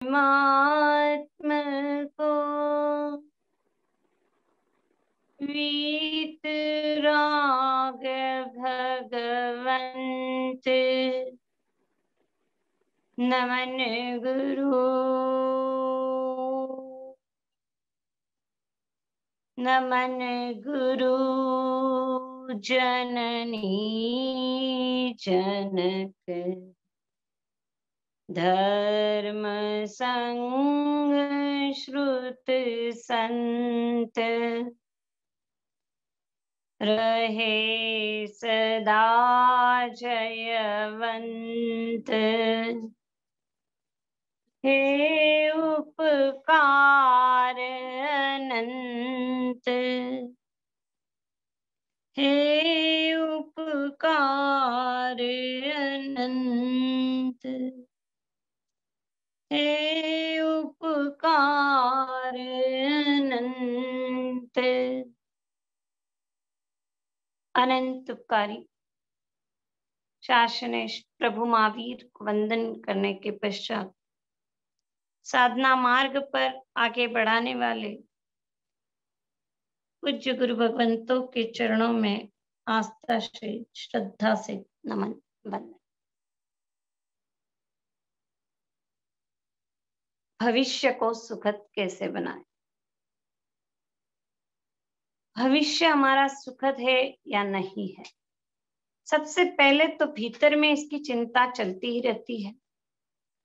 परमात्म को वीत राग भगवंत नमन गुरु नमन गुरु जननी जनक धर्म संग श्रुत संत रहे सदा जयवंत। हे उपकार अनंत हे उपकार अनंत हे उपकार अनंत। अनंत उपकारी शासनेश प्रभु महावीर को वंदन करने के पश्चात साधना मार्ग पर आगे बढ़ाने वाले पूज्य गुरु भगवंतों के चरणों में आस्था से श्रद्धा से नमन बंदन। भविष्य को सुखद कैसे बनाएं? भविष्य हमारा सुखद है या नहीं है, सबसे पहले तो भीतर में इसकी चिंता चलती ही रहती है।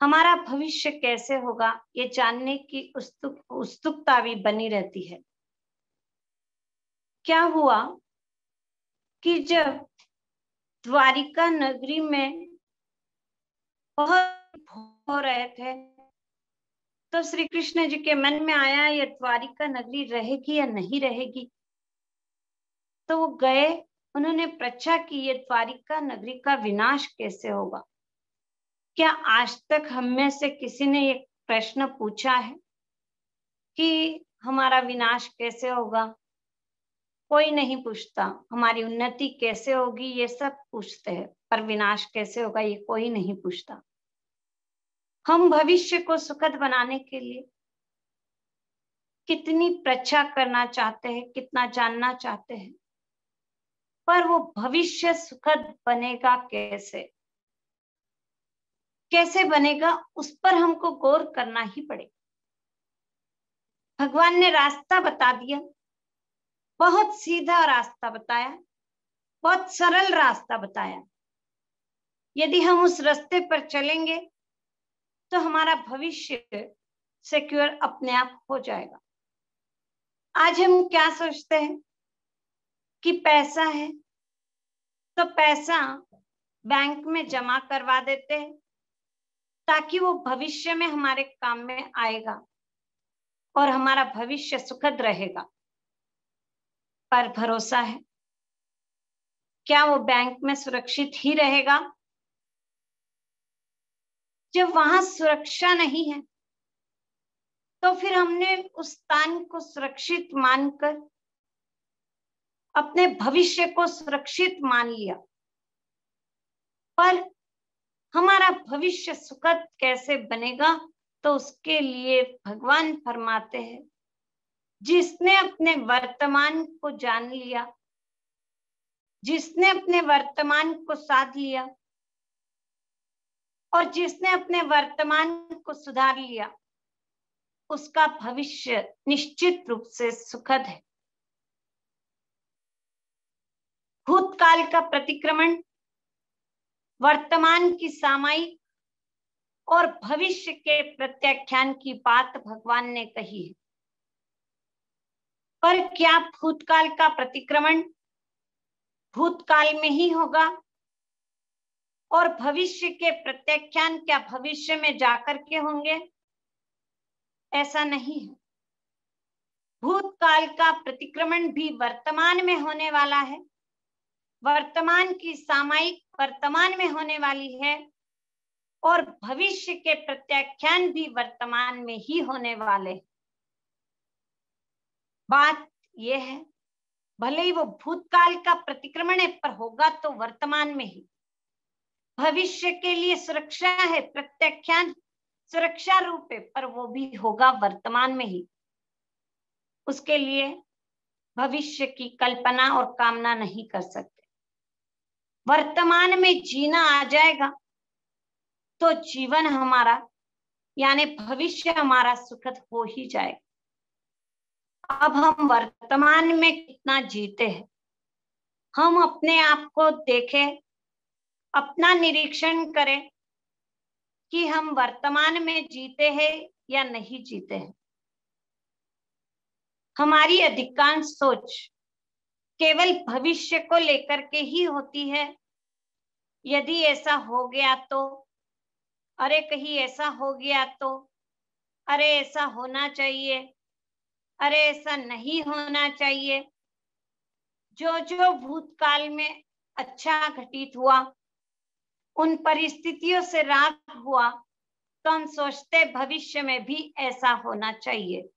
हमारा भविष्य कैसे होगा ये जानने की उत्सुकता भी बनी रहती है। क्या हुआ कि जब द्वारिका नगरी में बहुत हो रहे थे तो श्री कृष्ण जी के मन में आया ये द्वारिका नगरी रहेगी या नहीं रहेगी। तो वो गए, उन्होंने पृच्छा की ये द्वारिका नगरी का विनाश कैसे होगा। क्या आज तक हम में से किसी ने एक प्रश्न पूछा है कि हमारा विनाश कैसे होगा? कोई नहीं पूछता। हमारी उन्नति कैसे होगी ये सब पूछते हैं, पर विनाश कैसे होगा ये कोई नहीं पूछता। हम भविष्य को सुखद बनाने के लिए कितनी पृच्छा करना चाहते हैं, कितना जानना चाहते हैं, पर वो भविष्य सुखद बनेगा कैसे, कैसे बनेगा, उस पर हमको गौर करना ही पड़ेगा। भगवान ने रास्ता बता दिया, बहुत सीधा रास्ता बताया, बहुत सरल रास्ता बताया। यदि हम उस रास्ते पर चलेंगे तो हमारा भविष्य सिक्योर अपने आप हो जाएगा। आज हम क्या सोचते हैं कि पैसा है तो पैसा बैंक में जमा करवा देते हैं ताकि वो भविष्य में हमारे काम में आएगा और हमारा भविष्य सुखद रहेगा। पर भरोसा है क्या वो बैंक में सुरक्षित ही रहेगा? जब वहां सुरक्षा नहीं है तो फिर हमने उस स्थान को सुरक्षित मानकर अपने भविष्य को सुरक्षित मान लिया, पर हमारा भविष्य सुखद कैसे बनेगा? तो उसके लिए भगवान फरमाते हैं जिसने अपने वर्तमान को जान लिया, जिसने अपने वर्तमान को साध लिया और जिसने अपने वर्तमान को सुधार लिया, उसका भविष्य निश्चित रूप से सुखद है। भूतकाल का प्रतिक्रमण, वर्तमान की सामायिक और भविष्य के प्रत्याख्यान की बात भगवान ने कही है। पर क्या भूतकाल का प्रतिक्रमण भूतकाल में ही होगा और भविष्य के प्रत्याख्यान क्या भविष्य में जाकर के होंगे? ऐसा नहीं है। भूतकाल का प्रतिक्रमण भी वर्तमान में होने वाला है, वर्तमान की सामायिक वर्तमान में होने वाली है और भविष्य के प्रत्याख्यान भी वर्तमान में ही होने वाले। बात यह है भले ही वो भूतकाल का प्रतिक्रमण है पर होगा तो वर्तमान में ही। भविष्य के लिए सुरक्षा है, प्रत्याख्यान सुरक्षा रूप है, पर वो भी होगा वर्तमान में ही। उसके लिए भविष्य की कल्पना और कामना नहीं कर सकते। वर्तमान में जीना आ जाएगा तो जीवन हमारा यानी भविष्य हमारा सुखद हो ही जाएगा। अब हम वर्तमान में कितना जीते हैं, हम अपने आप को देखें, अपना निरीक्षण करें कि हम वर्तमान में जीते हैं या नहीं जीते हैं। हमारी अधिकांश सोच केवल भविष्य को लेकर के ही होती है। यदि ऐसा हो गया तो, अरे कहीं ऐसा हो गया तो, अरे ऐसा होना चाहिए, अरे ऐसा नहीं होना चाहिए। जो जो भूतकाल में अच्छा घटित हुआ, उन परिस्थितियों से राग हुआ, तो हम सोचते भविष्य में भी ऐसा होना चाहिए।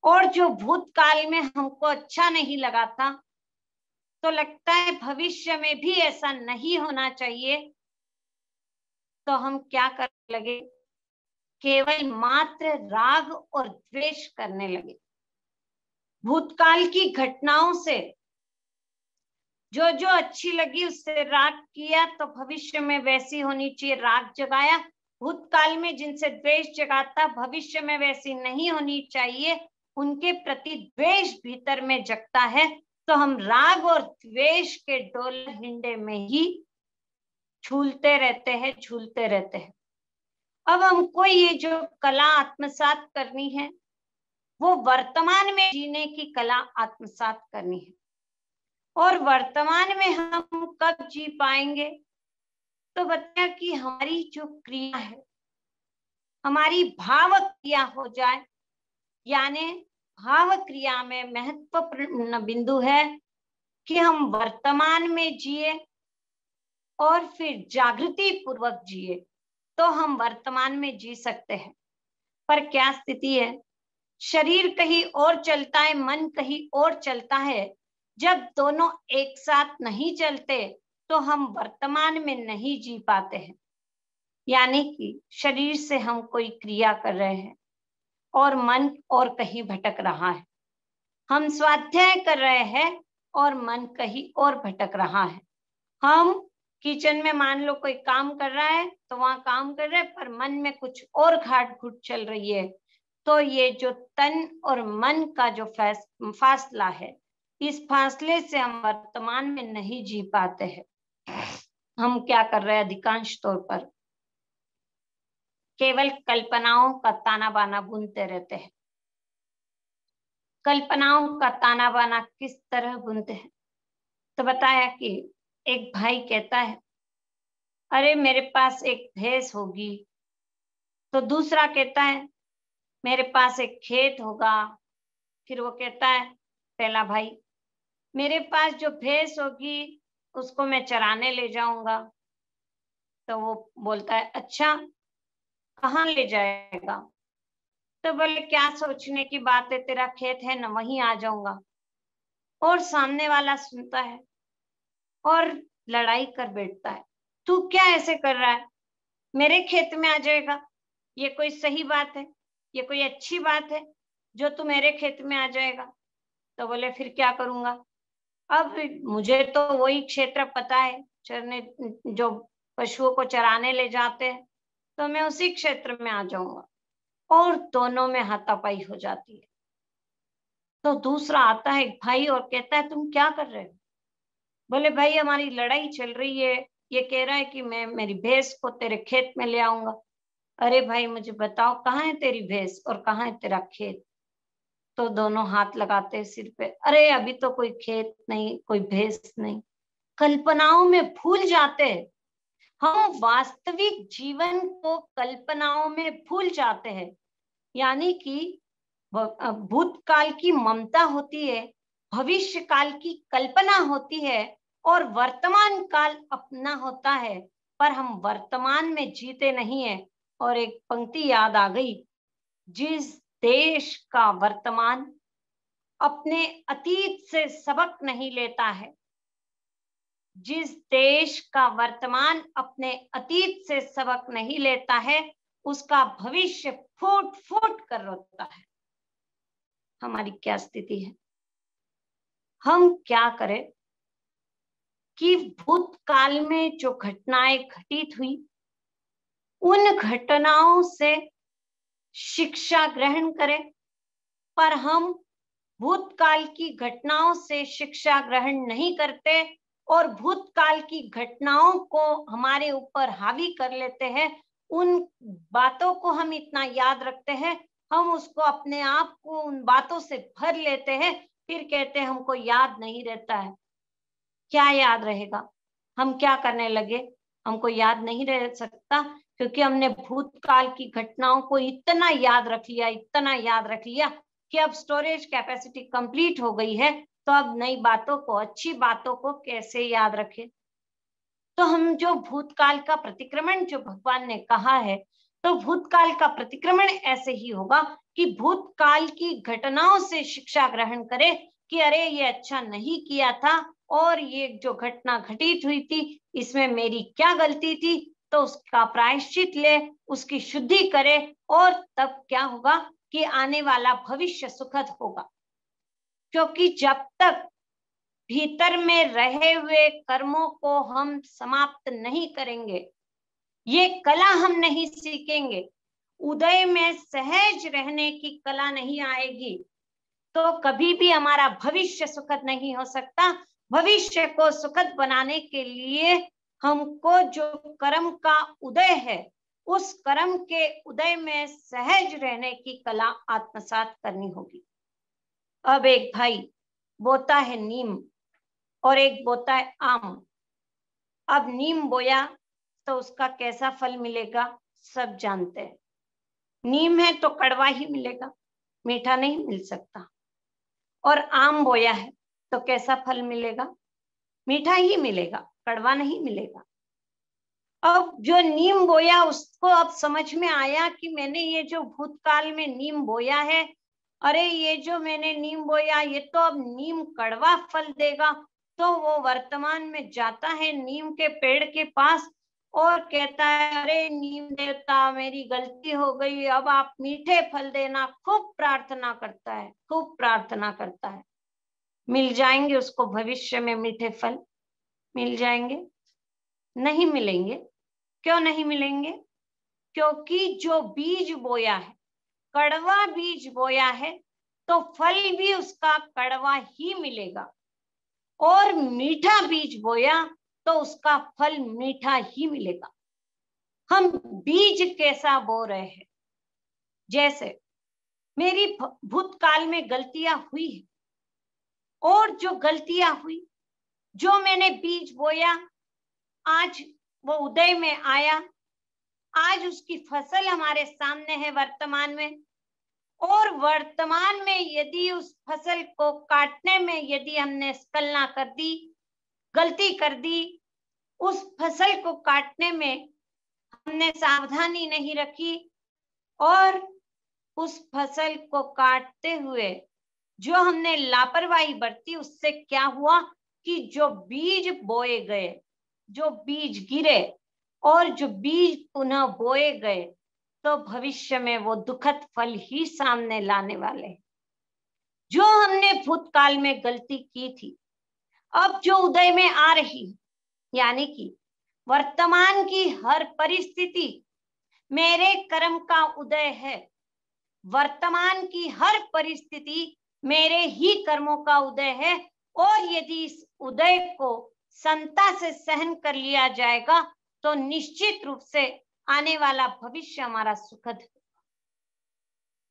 और जो भूतकाल में हमको अच्छा नहीं लगा था, तो लगता है भविष्य में भी ऐसा नहीं होना चाहिए। तो हम क्या करने लगे, केवल मात्र राग और द्वेष करने लगे। भूतकाल की घटनाओं से जो जो अच्छी लगी उससे राग किया, तो भविष्य में वैसी होनी चाहिए, राग जगाया। भूतकाल में जिनसे द्वेष जगाता, भविष्य में वैसी नहीं होनी चाहिए, उनके प्रति द्वेष भीतर में जगता है। तो हम राग और द्वेष के डोल हिंडे में ही झूलते रहते हैं, झूलते रहते हैं। अब हमको ये जो कला आत्मसात करनी है, वो वर्तमान में जीने की कला आत्मसात करनी है। और वर्तमान में हम कब जी पाएंगे, तो बताया कि हमारी जो क्रिया है, हमारी भाव क्रिया हो जाए। यानी भाव क्रिया में महत्वपूर्ण बिंदु है कि हम वर्तमान में जिए और फिर जागृति पूर्वक जिए, तो हम वर्तमान में जी सकते हैं। पर क्या स्थिति है, शरीर कहीं और चलता है, मन कहीं और चलता है। जब दोनों एक साथ नहीं चलते तो हम वर्तमान में नहीं जी पाते हैं। यानी कि शरीर से हम कोई क्रिया कर रहे हैं और मन और कहीं भटक रहा है। हम स्वाध्याय कर रहे हैं और मन कहीं और भटक रहा है। हम किचन में मान लो कोई काम कर रहा है तो वहां काम कर रहे हैं, पर मन में कुछ और घाट घुट चल रही है। तो ये जो तन और मन का जो फासला है, इस फासले से हम वर्तमान में नहीं जी पाते हैं। हम क्या कर रहे हैं, अधिकांश तौर पर केवल कल्पनाओं का ताना बाना बुनते रहते हैं। कल्पनाओं का ताना बाना किस तरह बुनते हैं, तो बताया कि एक भाई कहता है, अरे मेरे पास एक भैंस होगी। तो दूसरा कहता है, मेरे पास एक खेत होगा। फिर वो कहता है, पहला भाई, मेरे पास जो भैंस होगी उसको मैं चराने ले जाऊंगा। तो वो बोलता है, अच्छा कहाँ ले जाएगा? तो बोले, क्या सोचने की बात है, तेरा खेत है ना, वहीं आ जाऊंगा। और सामने वाला सुनता है और लड़ाई कर बैठता है, तू क्या ऐसे कर रहा है, मेरे खेत में आ जाएगा? ये कोई सही बात है, ये कोई अच्छी बात है जो तू मेरे खेत में आ जाएगा? तो बोले, फिर क्या करूंगा? अब मुझे तो वही क्षेत्र पता है, चरने जो पशुओं को चराने ले जाते हैं, तो मैं उसी क्षेत्र में आ जाऊंगा। और दोनों में हाथापाई हो जाती है। तो दूसरा आता है एक भाई और कहता है, तुम क्या कर रहे हो? बोले, भाई हमारी लड़ाई चल रही है, ये कह रहा है कि मैं मेरी भैंस को तेरे खेत में ले आऊंगा। अरे भाई मुझे बताओ, कहाँ है तेरी भैंस और कहाँ है तेरा खेत? तो दोनों हाथ लगाते हैं सिर पे, अरे अभी तो कोई खेत नहीं, कोई भैंस नहीं। कल्पनाओं में भूल जाते हैं। हम वास्तविक जीवन को कल्पनाओं में भूल जाते हैं। यानी कि भूतकाल की ममता होती है, भविष्य काल की कल्पना होती है, और वर्तमान काल अपना होता है, पर हम वर्तमान में जीते नहीं है। और एक पंक्ति याद आ गई, जिस देश का वर्तमान अपने अतीत से सबक नहीं लेता है, जिस देश का वर्तमान अपने अतीत से सबक नहीं लेता है, उसका भविष्य फूट फूट कर रोता है। हमारी क्या स्थिति है? हम क्या करें कि भूतकाल में जो घटनाएं घटित हुई, उन घटनाओं से शिक्षा ग्रहण करें, पर हम भूतकाल की घटनाओं से शिक्षा ग्रहण नहीं करते और भूतकाल की घटनाओं को हमारे ऊपर हावी कर लेते हैं। उन बातों को हम इतना याद रखते हैं, हम उसको अपने आप को उन बातों से भर लेते हैं, फिर कहते हैं हमको याद नहीं रहता है। क्या याद रहेगा? हम क्या करने लगे? हमको याद नहीं रह सकता, क्योंकि हमने भूतकाल की घटनाओं को इतना याद रख लिया, इतना याद रख लिया कि अब स्टोरेज कैपेसिटी कंप्लीट हो गई है, तो अब नई बातों को, अच्छी बातों को कैसे याद रखें? तो हम जो भूतकाल का प्रतिक्रमण जो भगवान ने कहा है, तो भूतकाल का प्रतिक्रमण ऐसे ही होगा कि भूतकाल की घटनाओं से शिक्षा ग्रहण करें कि अरे ये अच्छा नहीं किया था, और ये जो घटना घटित हुई थी इसमें मेरी क्या गलती थी, तो उसका प्रायश्चित ले, उसकी शुद्धि करे, और तब क्या होगा कि आने वाला भविष्य सुखद होगा। क्योंकि जब तक भीतर में रहे हुए कर्मों को हम समाप्त नहीं करेंगे, ये कला हम नहीं सीखेंगे, उदय में सहज रहने की कला नहीं आएगी, तो कभी भी हमारा भविष्य सुखद नहीं हो सकता। भविष्य को सुखद बनाने के लिए हमको जो कर्म का उदय है, उस कर्म के उदय में सहज रहने की कला आत्मसात करनी होगी। अब एक भाई बोता है नीम और एक बोता है आम। अब नीम बोया तो उसका कैसा फल मिलेगा सब जानते हैं। नीम है तो कड़वा ही मिलेगा, मीठा नहीं मिल सकता। और आम बोया है तो कैसा फल मिलेगा? मीठा ही मिलेगा, कड़वा नहीं मिलेगा। अब जो नीम बोया उसको अब समझ में आया कि मैंने ये जो भूतकाल में नीम बोया है, अरे ये जो मैंने नीम बोया ये तो अब नीम कड़वा फल देगा। तो वो वर्तमान में जाता है नीम के पेड़ के पास और कहता है, अरे नीम देवता मेरी गलती हो गई, अब आप मीठे फल देना। खूब प्रार्थना करता है, खूब प्रार्थना करता है। मिल जाएंगे उसको भविष्य में मीठे फल? मिल जाएंगे? नहीं मिलेंगे। क्यों नहीं मिलेंगे? क्योंकि जो बीज बोया है, कड़वा बीज बोया है, तो फल भी उसका कड़वा ही मिलेगा। और मीठा बीज बोया तो उसका फल मीठा ही मिलेगा। हम बीज कैसा बो रहे हैं? जैसे मेरी भूतकाल में गलतियां हुई है, और जो गलतियां हुई, जो मैंने बीज बोया, आज वो उदय में आया, आज उसकी फसल हमारे सामने है वर्तमान में। और वर्तमान में यदि उस फसल को काटने में यदि हमने स्खलना कर दी, गलती कर दी, उस फसल को काटने में हमने सावधानी नहीं रखी, और उस फसल को काटते हुए जो हमने लापरवाही बरती, उससे क्या हुआ कि जो बीज बोए गए, जो बीज गिरे और जो बीज पुनः बोए गए, तो भविष्य में वो दुखद फल ही सामने लाने वाले हैं। जो हमने भूतकाल में गलती की थी, अब जो उदय में आ रही, यानी कि वर्तमान की हर परिस्थिति मेरे कर्म का उदय है। वर्तमान की हर परिस्थिति मेरे ही कर्मों का उदय है, और यदि इस उदय को समता से सहन कर लिया जाएगा तो निश्चित रूप से आने वाला भविष्य हमारा सुखद होगा।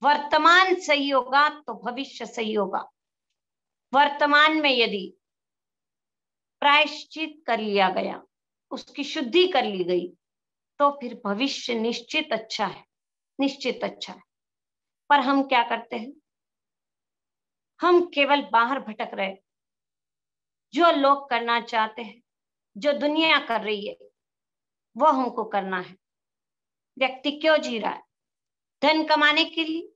वर्तमान सही होगा तो भविष्य सही होगा। वर्तमान में यदि प्रायश्चित कर लिया गया, उसकी शुद्धि कर ली गई, तो फिर भविष्य निश्चित अच्छा है, निश्चित अच्छा है। पर हम क्या करते हैं? हम केवल बाहर भटक रहे। जो लोग करना चाहते हैं, जो दुनिया कर रही है, वो हमको करना है। व्यक्ति क्यों जी रहा है? धन कमाने के लिए,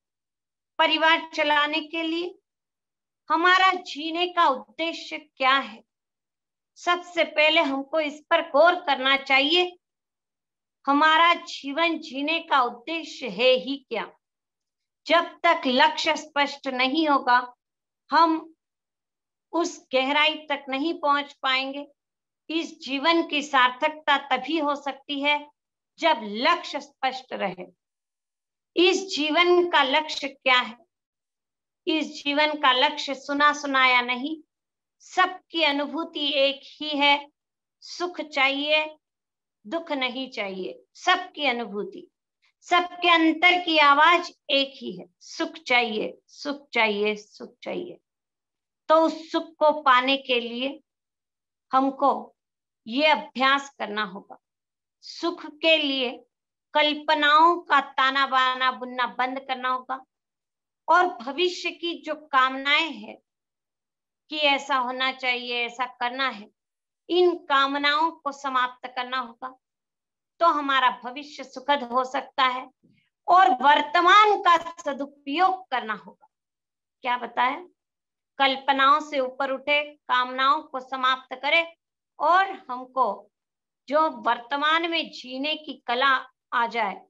परिवार चलाने के लिए। हमारा जीने का उद्देश्य क्या है? सबसे पहले हमको इस पर गौर करना चाहिए हमारा जीवन जीने का उद्देश्य है ही क्या? जब तक लक्ष्य स्पष्ट नहीं होगा, हम उस गहराई तक नहीं पहुंच पाएंगे। इस जीवन की सार्थकता तभी हो सकती है जब लक्ष्य स्पष्ट रहे। इस जीवन का लक्ष्य क्या है? इस जीवन का लक्ष्य सुना सुनाया नहीं, सबकी अनुभूति एक ही है। सुख चाहिए, दुख नहीं चाहिए। सबकी अनुभूति, सबके अंतर की आवाज एक ही है, सुख चाहिए, सुख चाहिए, सुख चाहिए। तो उस सुख को पाने के लिए हमको ये अभ्यास करना होगा। सुख के लिए कल्पनाओं का ताना बाना बुनना बंद करना होगा और भविष्य की जो कामनाएं हैं कि ऐसा होना चाहिए, ऐसा करना है, इन कामनाओं को समाप्त करना होगा। तो हमारा भविष्य सुखद हो सकता है और वर्तमान का सदुपयोग करना होगा। क्या बताया? कल्पनाओं से ऊपर उठे, कामनाओं को समाप्त करें और हमको जो वर्तमान में जीने की कला आ जाए,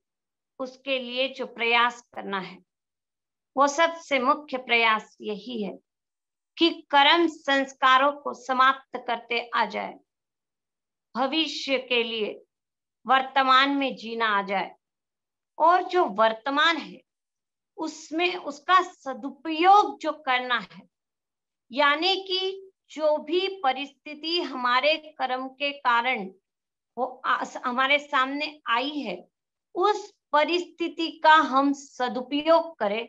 उसके लिए जो प्रयास करना है, वो सबसे मुख्य प्रयास यही है कि कर्म संस्कारों को समाप्त करते आ जाए, भविष्य के लिए वर्तमान में जीना आ जाए और जो वर्तमान है उसमें उसका सदुपयोग जो करना है, यानी कि जो भी परिस्थिति हमारे कर्म के कारण वो हमारे सामने आई है, उस परिस्थिति का हम सदुपयोग करें।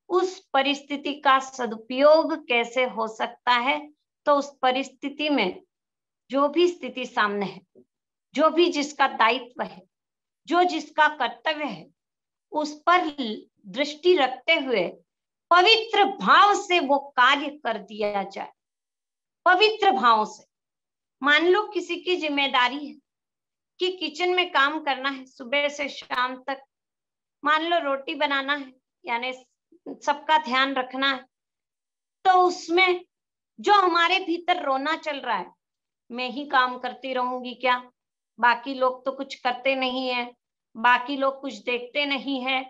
उस परिस्थिति का सदुपयोग कैसे हो सकता है? तो उस परिस्थिति में जो भी स्थिति सामने है, जो भी जिसका दायित्व है, जो जिसका कर्तव्य है, उस पर दृष्टि रखते हुए पवित्र भाव से वो कार्य कर दिया जाए। पवित्र भाव से। मान लो किसी की जिम्मेदारी है कि किचन में काम करना है सुबह से शाम तक, मान लो रोटी बनाना है, यानी सबका ध्यान रखना है। तो उसमें जो हमारे भीतर रोना चल रहा है, मैं ही काम करती रहूंगी क्या, बाकी लोग तो कुछ करते नहीं है, बाकी लोग कुछ देखते नहीं है।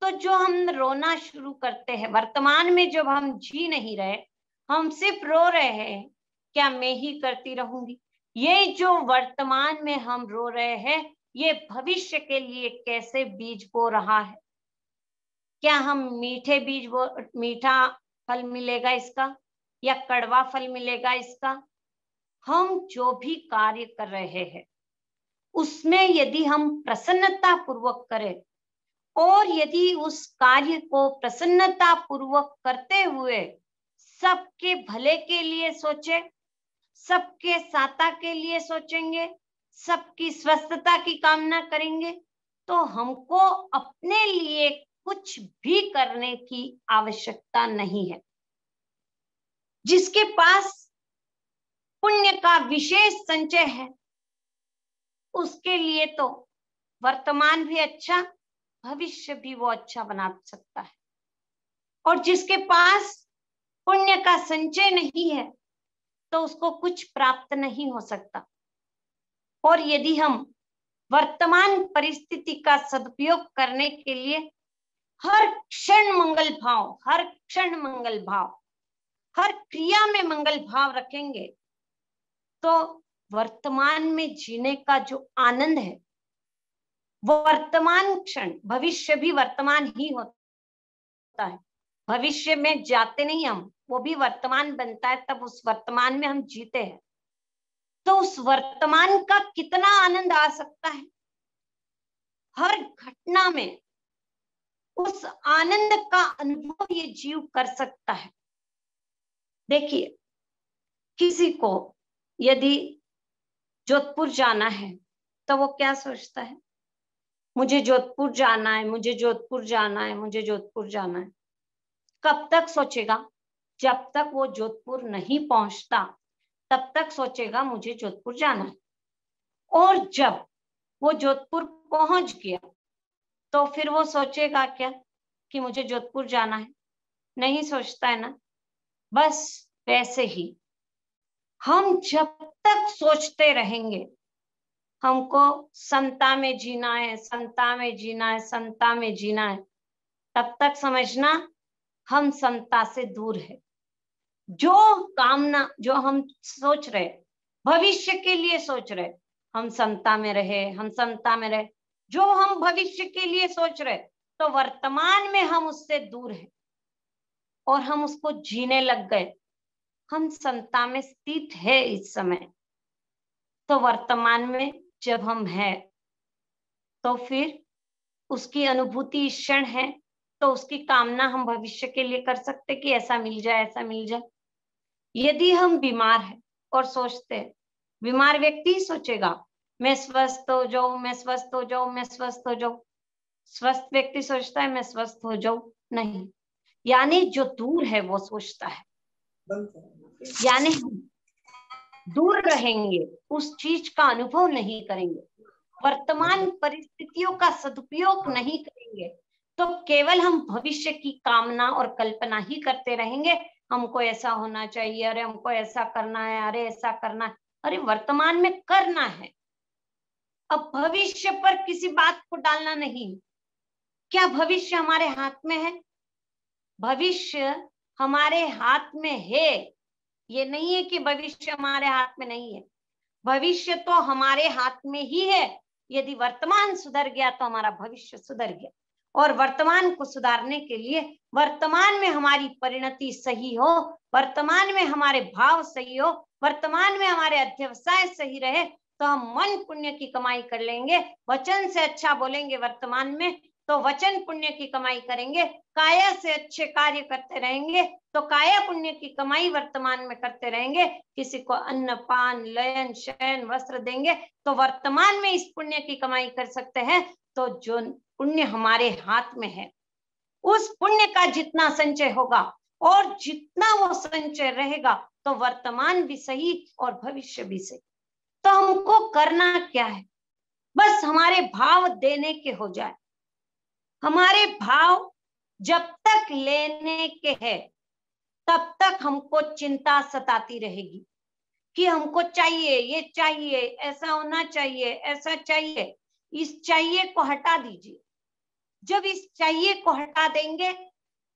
तो जो हम रोना शुरू करते हैं, वर्तमान में जब हम जी नहीं रहे, हम सिर्फ रो रहे हैं, क्या मैं ही करती रहूंगी। ये जो वर्तमान में हम रो रहे हैं, ये भविष्य के लिए कैसे बीज बो रहा है। क्या हम मीठा फल मिलेगा इसका या कड़वा फल मिलेगा इसका? हम जो भी कार्य कर रहे हैं उसमें यदि हम प्रसन्नता पूर्वक करें और यदि उस कार्य को प्रसन्नता पूर्वक करते हुए सबके भले के लिए सोचे, सबके साता के लिए सोचेंगे, सबकी स्वस्थता की कामना करेंगे, तो हमको अपने लिए कुछ भी करने की आवश्यकता नहीं है। जिसके पास पुण्य का विशेष संचय है, उसके लिए तो वर्तमान भी अच्छा, भविष्य भी वो अच्छा बना सकता है। और जिसके पास पुण्य का संचय नहीं है, तो उसको कुछ प्राप्त नहीं हो सकता। और यदि हम वर्तमान परिस्थिति का सदुपयोग करने के लिए हर क्षण मंगल भाव, हर क्षण मंगल भाव, हर क्रिया में मंगल भाव रखेंगे, तो वर्तमान में जीने का जो आनंद है, वर्तमान क्षण, भविष्य भी वर्तमान ही होता है। भविष्य में जाते नहीं हम, वो भी वर्तमान बनता है, तब उस वर्तमान में हम जीते हैं। तो उस वर्तमान का कितना आनंद आ सकता है। हर घटना में उस आनंद का अनुभव ये जीव कर सकता है। देखिए, किसी को यदि जोधपुर जाना है तो वो क्या सोचता है, मुझे जोधपुर जाना है, मुझे जोधपुर जाना है, मुझे जोधपुर जाना है। कब तक सोचेगा? जब तक वो जोधपुर नहीं पहुंचता तब तक सोचेगा मुझे जोधपुर जाना है। और जब वो जोधपुर पहुंच गया तो फिर वो सोचेगा क्या कि मुझे जोधपुर जाना है? नहीं सोचता है ना। बस वैसे ही हम जब तक सोचते रहेंगे हमको समता में जीना है, समता में जीना है, समता में जीना है, तब तक समझना हम समता से दूर है। जो कामना, जो हम सोच रहे, भविष्य के लिए सोच रहे, हम समता में रहे, हम समता में रहे, जो हम भविष्य के लिए सोच रहे, तो वर्तमान में हम उससे दूर हैं और हम उसको जीने लग गए। हम समता में स्थित है इस समय, तो वर्तमान में जब हम हैं तो फिर उसकी अनुभूति इस क्षण है, तो उसकी कामना हम भविष्य के लिए कर सकते कि ऐसा मिल जाए, ऐसा मिल जाए। यदि हम बीमार हैं और सोचते हैं, बीमार व्यक्ति ही सोचेगा मैं स्वस्थ हो जाऊं, मैं स्वस्थ हो जाऊं, मैं स्वस्थ हो जाऊं। स्वस्थ व्यक्ति सोचता है मैं स्वस्थ हो जाऊं, नहीं, यानी जो दूर है वो सोचता है, यानी हम दूर रहेंगे, उस चीज का अनुभव नहीं करेंगे, वर्तमान परिस्थितियों का सदुपयोग नहीं करेंगे, तो केवल हम भविष्य की कामना और कल्पना ही करते रहेंगे। हमको ऐसा होना चाहिए, अरे हमको ऐसा करना है, अरे ऐसा करना है, अरे वर्तमान में करना है। अब भविष्य पर किसी बात को डालना नहीं। क्या भविष्य हमारे हाथ में है? भविष्य हमारे हाथ में है, ये नहीं है कि भविष्य हमारे हाथ में नहीं है। भविष्य तो हमारे हाथ में ही है। यदि वर्तमान सुधर गया तो हमारा भविष्य सुधर गया, और वर्तमान को सुधारने के लिए वर्तमान में हमारी परिणति सही हो, वर्तमान में हमारे भाव सही हो, वर्तमान में हमारे अध्यवसाय सही रहे, तो हम मन पुण्य की कमाई कर लेंगे। वचन से अच्छा बोलेंगे वर्तमान में तो वचन पुण्य की कमाई करेंगे, काया से अच्छे कार्य करते रहेंगे तो काया पुण्य की कमाई वर्तमान में करते रहेंगे। किसी को अन्न पान लयन शयन वस्त्र देंगे तो वर्तमान में इस पुण्य की कमाई कर सकते हैं। तो जो पुण्य हमारे हाथ में है, उस पुण्य का जितना संचय होगा और जितना वो संचय रहेगा, तो वर्तमान भी सही और भविष्य भी सही। तो हमको करना क्या है? बस हमारे भाव देने के हो जाए। हमारे भाव जब तक लेने के हैं तब तक हमको चिंता सताती रहेगी कि हमको चाहिए, ये चाहिए, ऐसा होना चाहिए, ऐसा चाहिए। इस चाहिए को हटा दीजिए। जब इस चाहिए को हटा देंगे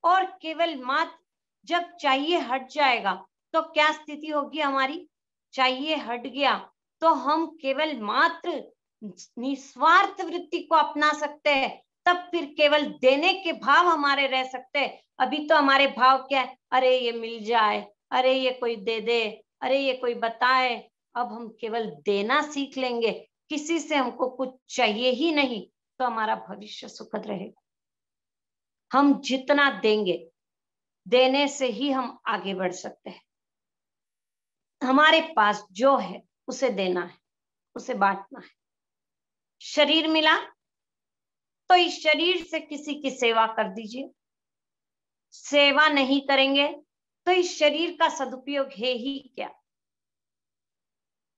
और केवल मात्र जब चाहिए हट जाएगा, तो क्या स्थिति होगी हमारी? चाहिए हट गया तो हम केवल मात्र निस्वार्थ वृत्ति को अपना सकते हैं। तब फिर केवल देने के भाव हमारे रह सकते हैं। अभी तो हमारे भाव क्या है? अरे ये मिल जाए, अरे ये कोई दे दे, अरे ये कोई बताए। अब हम केवल देना सीख लेंगे, किसी से हमको कुछ चाहिए ही नहीं, तो हमारा भविष्य सुखद रहेगा। हम जितना देंगे, देने से ही हम आगे बढ़ सकते हैं। हमारे पास जो है उसे देना है, उसे बांटना है। शरीर मिला तो इस शरीर से किसी की सेवा कर दीजिए। सेवा नहीं करेंगे तो इस शरीर का सदुपयोग है ही क्या?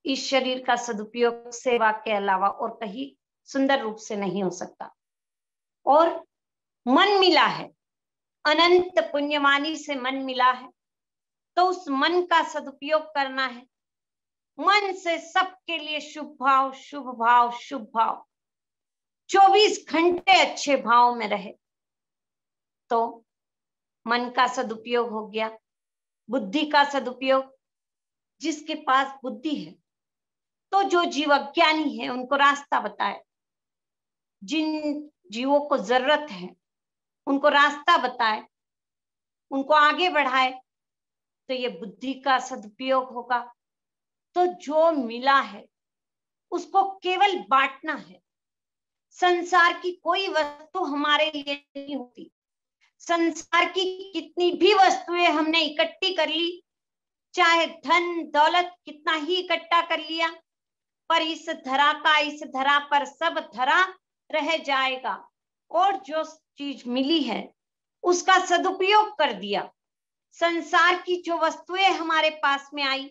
इस शरीर का सदुपयोग सेवा के अलावा और कहीं सुंदर रूप से नहीं हो सकता। और मन मिला है, अनंत पुण्यवानी से मन मिला है, तो उस मन का सदुपयोग करना है। मन से सबके लिए शुभ भाव, शुभ भाव, शुभ भाव, 24 घंटे अच्छे भाव में रहे, तो मन का सदुपयोग हो गया। बुद्धि का सदुपयोग, जिसके पास बुद्धि है, तो जो जीव अज्ञानी है उनको रास्ता बताए, जिन जीवों को जरूरत है उनको रास्ता बताए, उनको आगे बढ़ाए, तो ये बुद्धि का सदुपयोग होगा। तो जो मिला है उसको केवल बांटना है। संसार की कोई वस्तु हमारे लिए नहीं होती। संसार की कितनी भी वस्तुएं हमने इकट्ठी कर ली, चाहे धन दौलत कितना ही इकट्ठा कर लिया, पर इस धरा का, इस धरा पर सब धरा रह जाएगा। और जो चीज मिली है उसका सदुपयोग कर दिया। संसार की जो वस्तुएं हमारे पास में आई,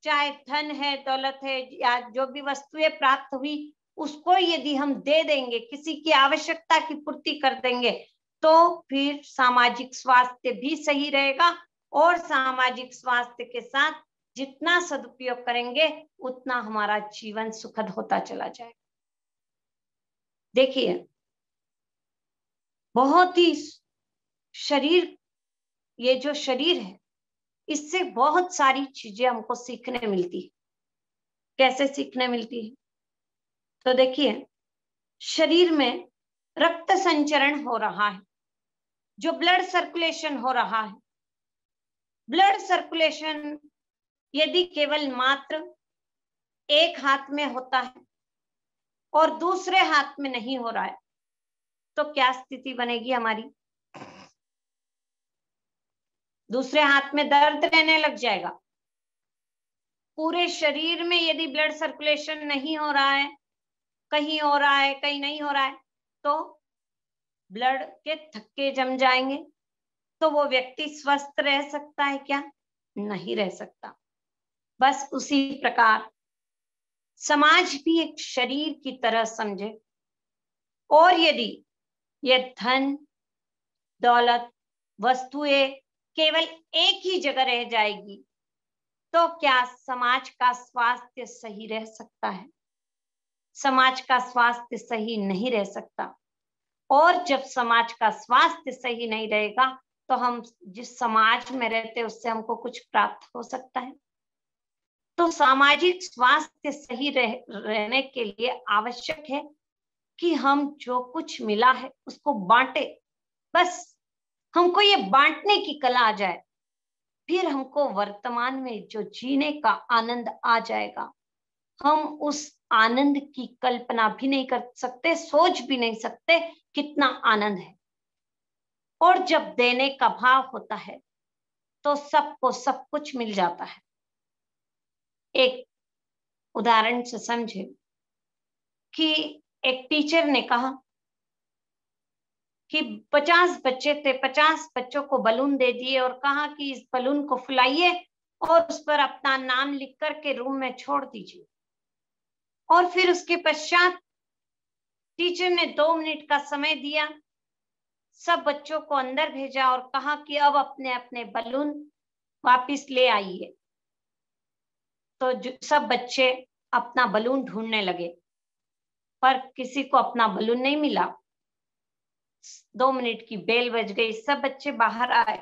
चाहे धन है, दौलत है, या जो भी वस्तुएं प्राप्त हुई, उसको यदि हम दे देंगे, किसी की आवश्यकता की पूर्ति कर देंगे, तो फिर सामाजिक स्वास्थ्य भी सही रहेगा और सामाजिक स्वास्थ्य के साथ जितना सदुपयोग करेंगे उतना हमारा जीवन सुखद होता चला जाएगा। देखिए, बहुत ही शरीर, ये जो शरीर है, इससे बहुत सारी चीजें हमको सीखने मिलती है। कैसे सीखने मिलती है? तो देखिए, शरीर में रक्त संचरण हो रहा है, जो ब्लड सर्कुलेशन हो रहा है। ब्लड सर्कुलेशन यदि केवल मात्र एक हाथ में होता है और दूसरे हाथ में नहीं हो रहा है, तो क्या स्थिति बनेगी हमारी? दूसरे हाथ में दर्द रहने लग जाएगा। पूरे शरीर में यदि ब्लड सर्कुलेशन नहीं हो रहा है, कहीं हो रहा है कहीं नहीं हो रहा है, तो ब्लड के थक्के जम जाएंगे। तो वो व्यक्ति स्वस्थ रह सकता है क्या? नहीं रह सकता। बस उसी प्रकार समाज भी एक शरीर की तरह समझे, और यदि ये धन दौलत वस्तुएं केवल एक ही जगह रह जाएगी, तो क्या समाज का स्वास्थ्य सही रह सकता है? समाज का स्वास्थ्य सही नहीं रह सकता। और जब समाज का स्वास्थ्य सही नहीं रहेगा, तो हम जिस समाज में रहते हैं उससे हमको कुछ प्राप्त हो सकता है? तो सामाजिक स्वास्थ्य सही रहने के लिए आवश्यक है कि हम जो कुछ मिला है उसको बांटे। बस हमको ये बांटने की कला आ जाए, फिर हमको वर्तमान में जो जीने का आनंद आ जाएगा। हम उस आनंद की कल्पना भी नहीं कर सकते, सोच भी नहीं सकते कितना आनंद है। और जब देने का भाव होता है तो सबको सब कुछ मिल जाता है। एक उदाहरण से समझे कि एक टीचर ने कहा कि 50 बच्चे थे, 50 बच्चों को बलून दे दिए और कहा कि इस बलून को फुलाइए और उस पर अपना नाम लिख करके रूम में छोड़ दीजिए। और फिर उसके पश्चात टीचर ने 2 मिनट का समय दिया, सब बच्चों को अंदर भेजा और कहा कि अब अपने अपने बलून वापस ले आइए। तो सब बच्चे अपना बलून ढूंढने लगे, पर किसी को अपना बलून नहीं मिला। 2 मिनट की बेल बज गई, सब बच्चे बाहर आए।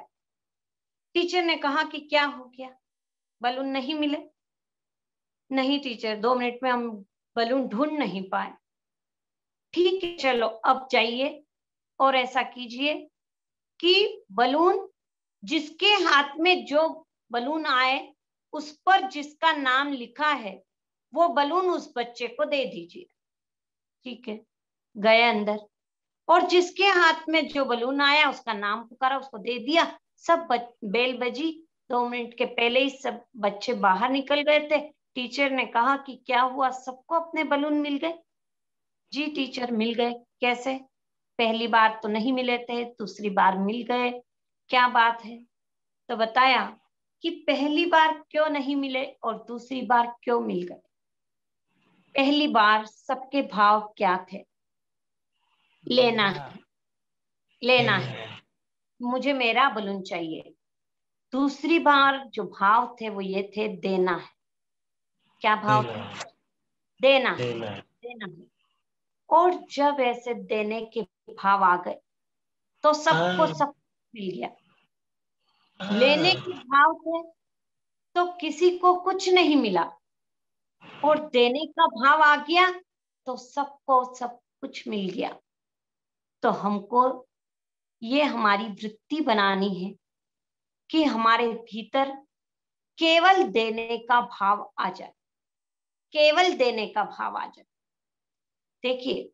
टीचर ने कहा कि क्या हो गया, बलून नहीं मिले? नहीं टीचर, 2 मिनट में हम बलून ढूंढ नहीं पाए। ठीक है, चलो अब जाइए और ऐसा कीजिए कि बलून जिसके हाथ में जो बलून आए उस पर जिसका नाम लिखा है वो बलून उस बच्चे को दे दीजिए। ठीक है, गए अंदर और जिसके हाथ में जो बलून आया उसका नाम पुकारा, उसको दे दिया। सब बेल बजी, 2 मिनट के पहले ही सब बच्चे बाहर निकल गए थे। टीचर ने कहा कि क्या हुआ, सबको अपने बलून मिल गए? जी टीचर, मिल गए। कैसे? पहली बार तो नहीं मिले थे, दूसरी बार मिल गए। क्या बात है? तो बताया कि पहली बार क्यों नहीं मिले और दूसरी बार क्यों मिल गए। पहली बार सबके भाव क्या थे? लेना है, लेना है, मुझे मेरा बलून चाहिए। दूसरी बार जो भाव थे वो ये थे, देना है। क्या भाव थे? देना है, देना है। और जब ऐसे देने के भाव आ गए तो सबको सब मिल गया। लेने के भाव थे तो किसी को कुछ नहीं मिला, और देने का भाव आ गया तो सबको सब कुछ मिल गया। तो हमको ये हमारी वृत्ति बनानी है कि हमारे भीतर केवल देने का भाव आ जाए, केवल देने का भाव आ जाए। देखिए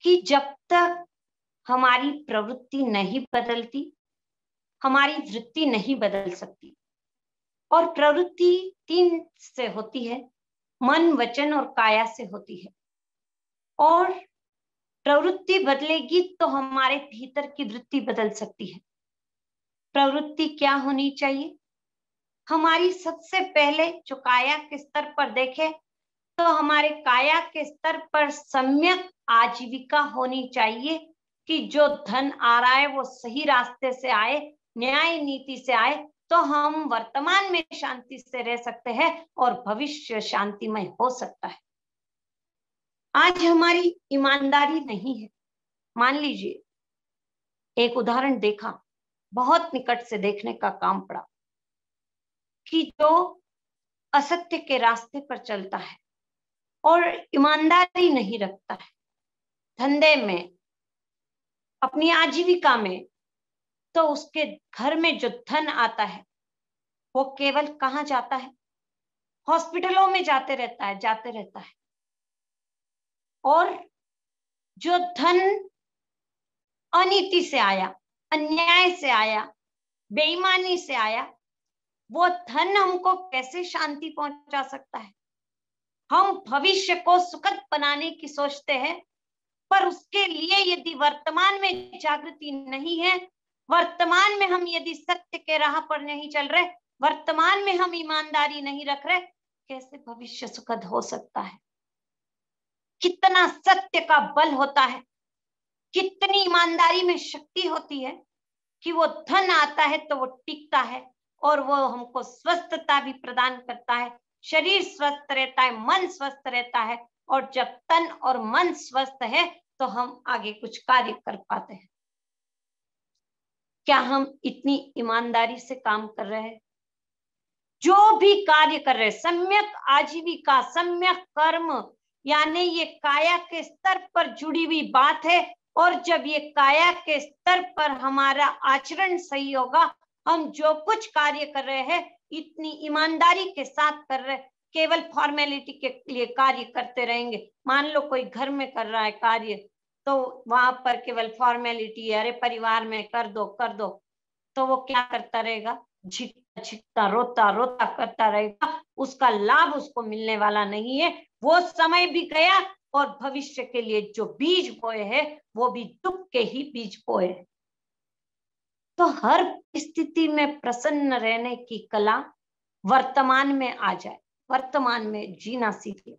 कि जब तक हमारी प्रवृत्ति नहीं बदलती, हमारी वृत्ति नहीं बदल सकती। और प्रवृत्ति 3 से होती है, मन वचन और काया से होती है। और प्रवृत्ति बदलेगी तो हमारे भीतर की वृत्ति बदल सकती है। प्रवृत्ति क्या होनी चाहिए? हमारी सबसे पहले जो काया के स्तर पर देखें तो हमारे काया के स्तर पर सम्यक आजीविका होनी चाहिए कि जो धन आ रहा है वो सही रास्ते से आए, न्याय नीति से आए, तो हम वर्तमान में शांति से रह सकते हैं और भविष्य शांतिमय हो सकता है। आज हमारी ईमानदारी नहीं है। मान लीजिए एक उदाहरण देखा, बहुत निकट से देखने का काम पड़ा, कि जो असत्य के रास्ते पर चलता है और ईमानदारी नहीं रखता है धंधे में, अपनी आजीविका में, तो उसके घर में जो धन आता है वो केवल कहाँ जाता है? हॉस्पिटलों में जाते रहता है। और जो धन अनीति से आया, अन्याय से आया, बेईमानी से आया, वो धन हमको कैसे शांति पहुंचा सकता है? हम भविष्य को सुखद बनाने की सोचते हैं, पर उसके लिए यदि वर्तमान में जागृति नहीं है, वर्तमान में हम यदि सत्य के राह पर नहीं चल रहे, वर्तमान में हम ईमानदारी नहीं रख रहे, कैसे भविष्य सुखद हो सकता है? कितना सत्य का बल होता है, कितनी ईमानदारी में शक्ति होती है कि वो धन आता है तो वो टिकता है और वो हमको स्वस्थता भी प्रदान करता है। शरीर स्वस्थ रहता है, मन स्वस्थ रहता है, और जब तन और मन स्वस्थ है तो हम आगे कुछ कार्य कर पाते हैं। क्या हम इतनी ईमानदारी से काम कर रहे हैं? जो भी कार्य कर रहे हैं, सम्यक आजीविका, सम्यक कर्म, यानी ये काया के स्तर पर जुड़ी हुई बात है। और जब ये काया के स्तर पर हमारा आचरण सही होगा, हम जो कुछ कार्य कर रहे हैं इतनी ईमानदारी के साथ कर रहे हैं। केवल फॉर्मेलिटी के लिए कार्य करते रहेंगे। मान लो कोई घर में कर रहा है कार्य, तो वहां पर केवल फॉर्मेलिटी, अरे परिवार में कर दो, तो वो क्या करता रहेगा? झिकता रोता करता रहेगा। उसका लाभ उसको मिलने वाला नहीं है। वो समय भी गया और भविष्य के लिए जो बीज बोए हैं वो भी दुख के ही बीज बोए हैं। तो हर स्थिति में प्रसन्न रहने की कला वर्तमान में आ जाए, वर्तमान में जीना सीखे,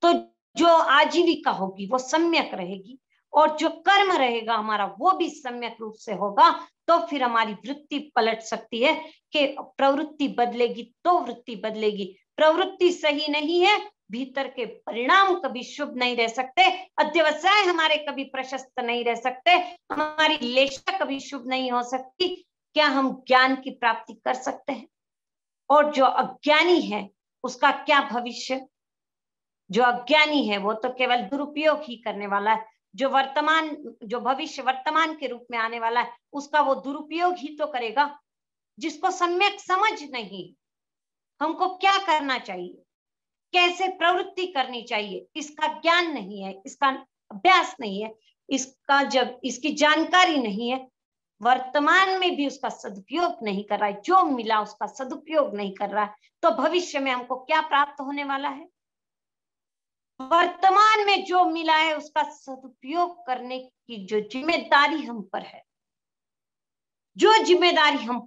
तो जो आजीविका होगी वो सम्यक रहेगी, और जो कर्म रहेगा हमारा वो भी सम्यक रूप से होगा। तो फिर हमारी वृत्ति पलट सकती है कि प्रवृत्ति बदलेगी तो वृत्ति बदलेगी। प्रवृत्ति सही नहीं है, भीतर के परिणाम कभी शुभ नहीं रह सकते, अध्यवसाय हमारे कभी प्रशस्त नहीं रह सकते, हमारी लेशा कभी शुभ नहीं हो सकती। क्या हम ज्ञान की प्राप्ति कर सकते हैं? और जो अज्ञानी है उसका क्या भविष्य? जो अज्ञानी है वो तो केवल दुरुपयोग ही करने वाला है। जो भविष्य वर्तमान के रूप में आने वाला है उसका वो दुरुपयोग ही तो करेगा। जिसको सम्यक समझ नहीं, हमको क्या करना चाहिए, कैसे प्रवृत्ति करनी चाहिए, इसका ज्ञान नहीं है, इसका अभ्यास नहीं है, इसकी जानकारी नहीं है, वर्तमान में भी उसका सदुपयोग नहीं कर रहा है, जो मिला उसका सदुपयोग नहीं कर रहा है, तो भविष्य में हमको क्या प्राप्त होने वाला है? वर्तमान में जो मिला है उसका सदुपयोग करने की जो जिम्मेदारी हम पर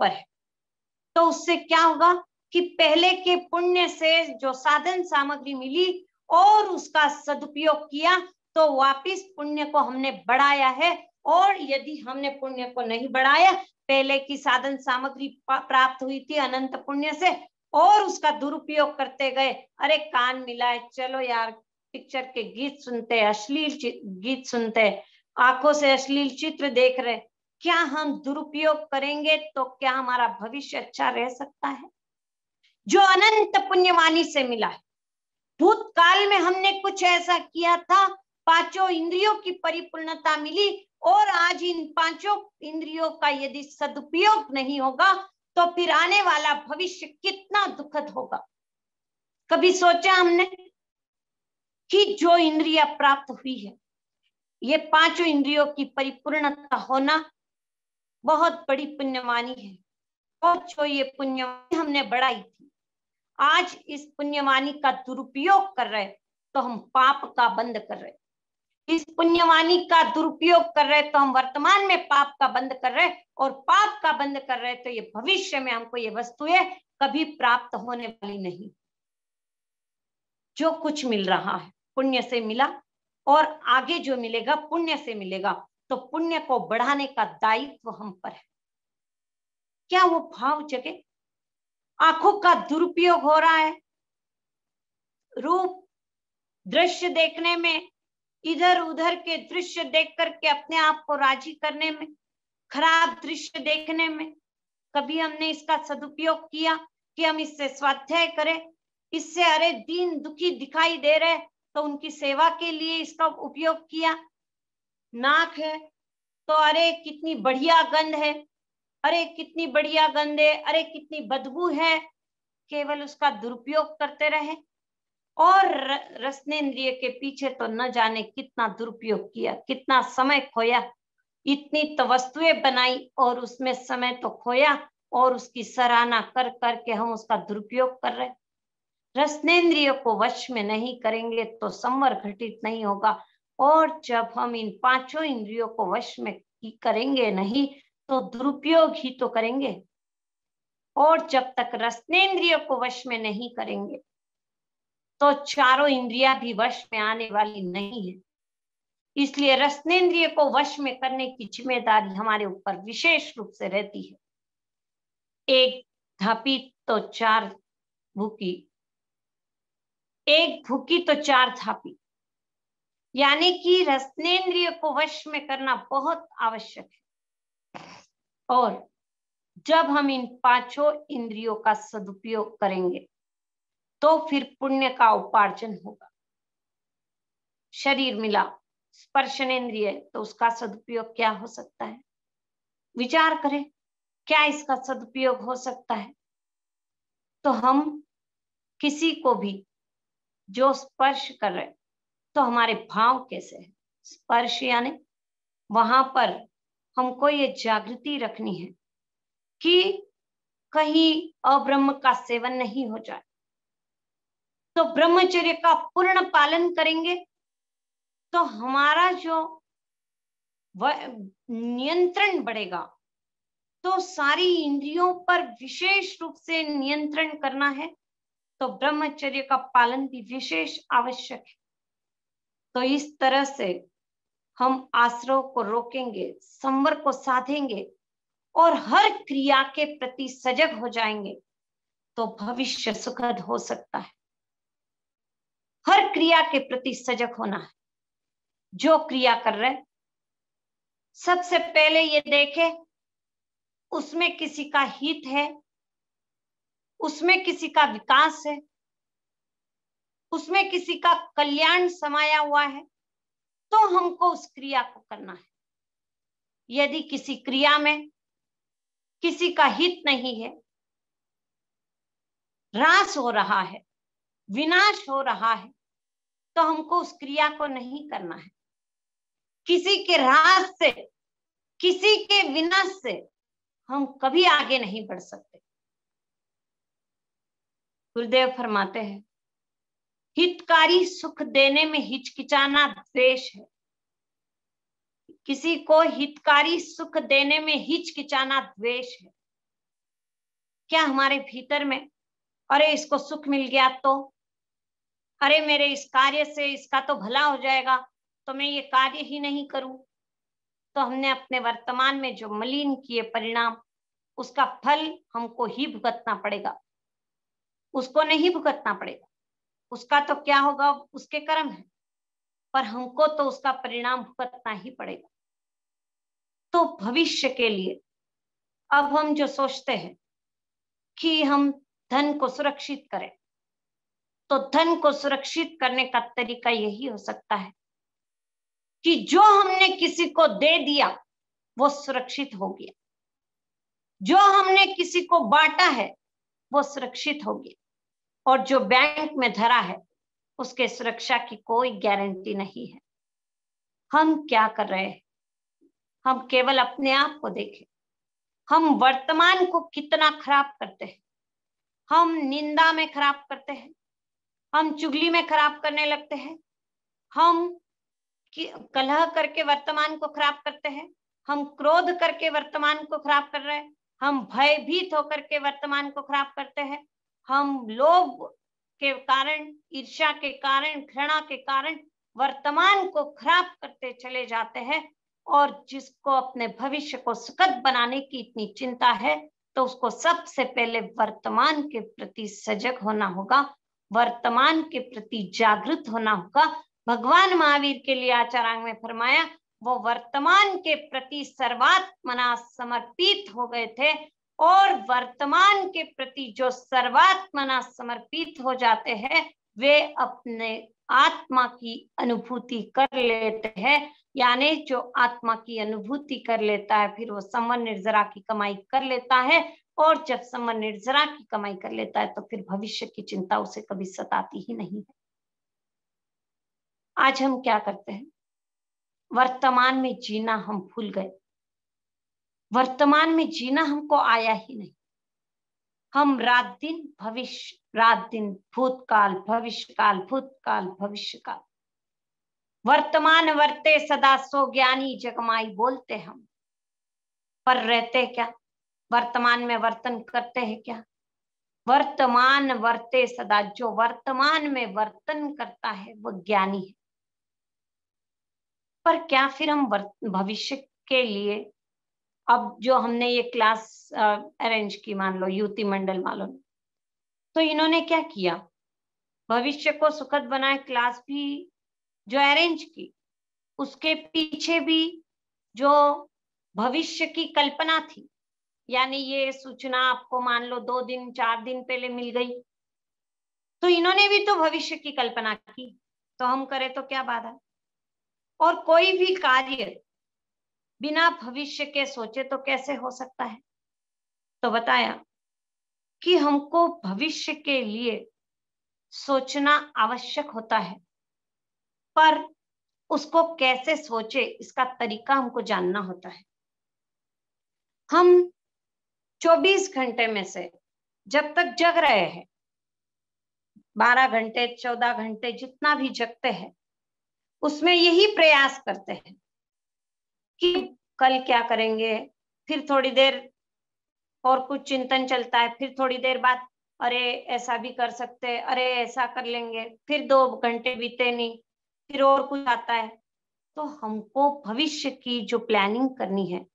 है, तो उससे क्या होगा कि पहले के पुण्य से जो साधन सामग्री मिली और उसका सदुपयोग किया, तो वापिस पुण्य को हमने बढ़ाया है। और यदि हमने पुण्य को नहीं बढ़ाया, पहले की साधन सामग्री प्राप्त हुई थी अनंत पुण्य से, और उसका दुरुपयोग करते गए, अरे कान मिलाए, चलो यार पिक्चर के गीत सुनते, अश्लील गीत सुनते, आंखों से अश्लील चित्र देख रहे, क्या हम दुरुपयोग करेंगे तो क्या हमारा भविष्य अच्छा रह सकता है? जो अनंत पुण्यवाणी से मिला है, भूतकाल में हमने कुछ ऐसा किया था, पांचों इंद्रियों की परिपूर्णता मिली, और आज इन पांचों इंद्रियों का यदि सदुपयोग नहीं होगा तो फिर आने वाला भविष्य कितना दुखद होगा। कभी सोचा हमने कि जो इंद्रिया प्राप्त हुई है, ये पांचों इंद्रियों की परिपूर्णता होना बहुत बड़ी पुण्यवाणी है। और जो ये पुण्यवाणी हमने बढ़ाई थी, आज इस पुण्यवाणी का दुरुपयोग कर रहे तो हम पाप का बंद कर रहे, इस पुण्यवाणी का दुरुपयोग कर रहे तो हम वर्तमान में पाप का बंद कर रहे, और पाप का बंद कर रहे तो ये भविष्य में हमको ये वस्तुएं कभी प्राप्त होने वाली नहीं। जो कुछ मिल रहा है पुण्य से मिला, और आगे जो मिलेगा पुण्य से मिलेगा, तो पुण्य को बढ़ाने का दायित्व हम पर है। क्या वो भाव जगे? आंखों का दुरुपयोग हो रहा है, रूप दृश्य देखने में, इधर उधर के दृश्य देख करके अपने आप को राजी करने में, खराब दृश्य देखने में। कभी हमने इसका सदुपयोग किया कि हम इससे स्वाध्याय करें, इससे अरे दीन दुखी दिखाई दे रहे तो उनकी सेवा के लिए इसका उपयोग किया। नाक है तो अरे कितनी बढ़िया गंध है, अरे कितनी बढ़िया गंध है, अरे कितनी बदबू है, केवल उसका दुरुपयोग करते रहे। और रसनेन्द्रिय के पीछे तो न जाने कितना दुरुपयोग किया, कितना समय खोया, इतनी तो वस्तुएं बनाई और उसमें समय तो खोया, और उसकी सराहना कर करके हम उसका दुरुपयोग कर रहे। रसनेन्द्रिय को वश में नहीं करेंगे तो संवर घटित नहीं होगा, और जब हम इन पांचों इंद्रियों को वश में करेंगे नहीं तो दुरुपयोग ही तो करेंगे। और जब तक रसनेन्द्रिय को वश में नहीं करेंगे तो चारों इंद्रियां भी वश में आने वाली नहीं है। इसलिए रसनेन्द्रिय को वश में करने की जिम्मेदारी हमारे ऊपर विशेष रूप से रहती है। एक धापी तो चार भूकी, एक भूकी तो चार धापी, यानी कि रसनेन्द्रिय को वश में करना बहुत आवश्यक है। और जब हम इन पांचों इंद्रियों का सदुपयोग करेंगे तो फिर पुण्य का उपार्जन होगा। शरीर मिला, स्पर्शनेन्द्रिय, तो उसका सदुपयोग क्या हो सकता है? विचार करें, क्या इसका सदुपयोग हो सकता है? तो हम किसी को भी जो स्पर्श कर रहे तो हमारे भाव कैसे है? स्पर्श यानी वहां पर हमको ये जागृति रखनी है कि कहीं अब्रह्म का सेवन नहीं हो जाए। तो ब्रह्मचर्य का पूर्ण पालन करेंगे तो हमारा जो नियंत्रण बढ़ेगा। तो सारी इंद्रियों पर विशेष रूप से नियंत्रण करना है तो ब्रह्मचर्य का पालन भी विशेष आवश्यक है। तो इस तरह से हम आश्रव को रोकेंगे, संवर को साधेंगे और हर क्रिया के प्रति सजग हो जाएंगे तो भविष्य सुखद हो सकता है। हर क्रिया के प्रति सजग होना है। जो क्रिया कर रहे सबसे पहले ये देखे उसमें किसी का हित है, उसमें किसी का विकास है, उसमें किसी का कल्याण समाया हुआ है, तो हमको उस क्रिया को करना है। यदि किसी क्रिया में किसी का हित नहीं है, ह्रास हो रहा है, विनाश हो रहा है, तो हमको उस क्रिया को नहीं करना है। किसी के ह्रास से, किसी के विनाश से हम कभी आगे नहीं बढ़ सकते। गुरुदेव फरमाते हैं, हितकारी सुख देने में हिचकिचाना द्वेष है। किसी को हितकारी सुख देने में हिचकिचाना द्वेष है। क्या हमारे भीतर में अरे इसको सुख मिल गया तो, अरे मेरे इस कार्य से इसका तो भला हो जाएगा तो मैं ये कार्य ही नहीं करूं, तो हमने अपने वर्तमान में जो मलिन किए परिणाम, उसका फल हमको ही भुगतना पड़ेगा। उसको नहीं भुगतना पड़ेगा, उसका तो क्या होगा, उसके कर्म है, पर हमको तो उसका परिणाम भुगतना ही पड़ेगा। तो भविष्य के लिए अब हम जो सोचते हैं कि हम धन को सुरक्षित करें, तो धन को सुरक्षित करने का तरीका यही हो सकता है कि जो हमने किसी को दे दिया वो सुरक्षित हो गया, जो हमने किसी को बांटा है वो सुरक्षित हो गया, और जो बैंक में धरा है उसके सुरक्षा की कोई गारंटी नहीं है। हम क्या कर रहे हैं? हम केवल अपने आप को देखें। हम वर्तमान को कितना खराब करते हैं। हम निंदा में खराब करते हैं, हम चुगली में खराब करने लगते हैं, हम कलह करके वर्तमान को खराब करते हैं, हम क्रोध करके वर्तमान को खराब कर रहे हैं, हम भयभीत होकर के वर्तमान को खराब करते हैं, हम लोभ के कारण, ईर्ष्या के कारण, घृणा के कारण वर्तमान को खराब करते चले जाते हैं। और जिसको अपने भविष्य को सुखद बनाने की इतनी चिंता है तो उसको सबसे पहले वर्तमान के प्रति सजग होना होगा, वर्तमान के प्रति जागृत होना होगा। भगवान महावीर के लिए आचार्यांग में फरमाया वो वर्तमान के प्रति सर्वात्मना समर्पित हो गए थे, और वर्तमान के प्रति जो सर्वात्मना समर्पित हो जाते हैं वे अपने आत्मा की अनुभूति कर लेते हैं। यानी जो आत्मा की अनुभूति कर लेता है फिर वो संवर निर्जरा की कमाई कर लेता है, और जब संवर निर्जरा की कमाई कर लेता है तो फिर भविष्य की चिंता उसे कभी सताती ही नहीं है। आज हम क्या करते हैं, वर्तमान में जीना हम भूल गए, वर्तमान में जीना हमको आया ही नहीं। हम रात दिन भविष्य, रात दिन भूतकाल भविष्यकाल, भूतकाल भविष्यकाल, वर्तमान वर्ते सदा सो ज्ञानी जगमाई बोलते हम, पर रहते क्या, वर्तमान में वर्तन करते हैं क्या? वर्तमान वर्ते सदा, जो वर्तमान में वर्तन करता है वो ज्ञानी है। पर क्या फिर हम भविष्य के लिए, अब जो हमने ये क्लास अरेंज की, मान लो युवती मंडल वालों ने, तो इन्होंने क्या किया, भविष्य को सुखद बनाए क्लास भी जो अरेंज की, उसके पीछे भी जो भविष्य की कल्पना थी, यानी ये सूचना आपको मान लो 2 दिन 4 दिन पहले मिल गई, तो इन्होंने भी तो भविष्य की कल्पना की, तो हम करें तो क्या बाधा। और कोई भी कार्य बिना भविष्य के सोचे तो कैसे हो सकता है? तो बताया कि हमको भविष्य के लिए सोचना आवश्यक होता है, पर उसको कैसे सोचे इसका तरीका हमको जानना होता है। हम 24 घंटे में से जब तक जग रहे हैं, 12 घंटे 14 घंटे जितना भी जगते हैं, उसमें यही प्रयास करते हैं कि कल क्या करेंगे, फिर थोड़ी देर और कुछ चिंतन चलता है, फिर थोड़ी देर बाद अरे ऐसा भी कर सकते, अरे ऐसा कर लेंगे, फिर 2 घंटे बीते नहीं, फिर और कुछ आता है। तो हमको भविष्य की जो प्लानिंग करनी है,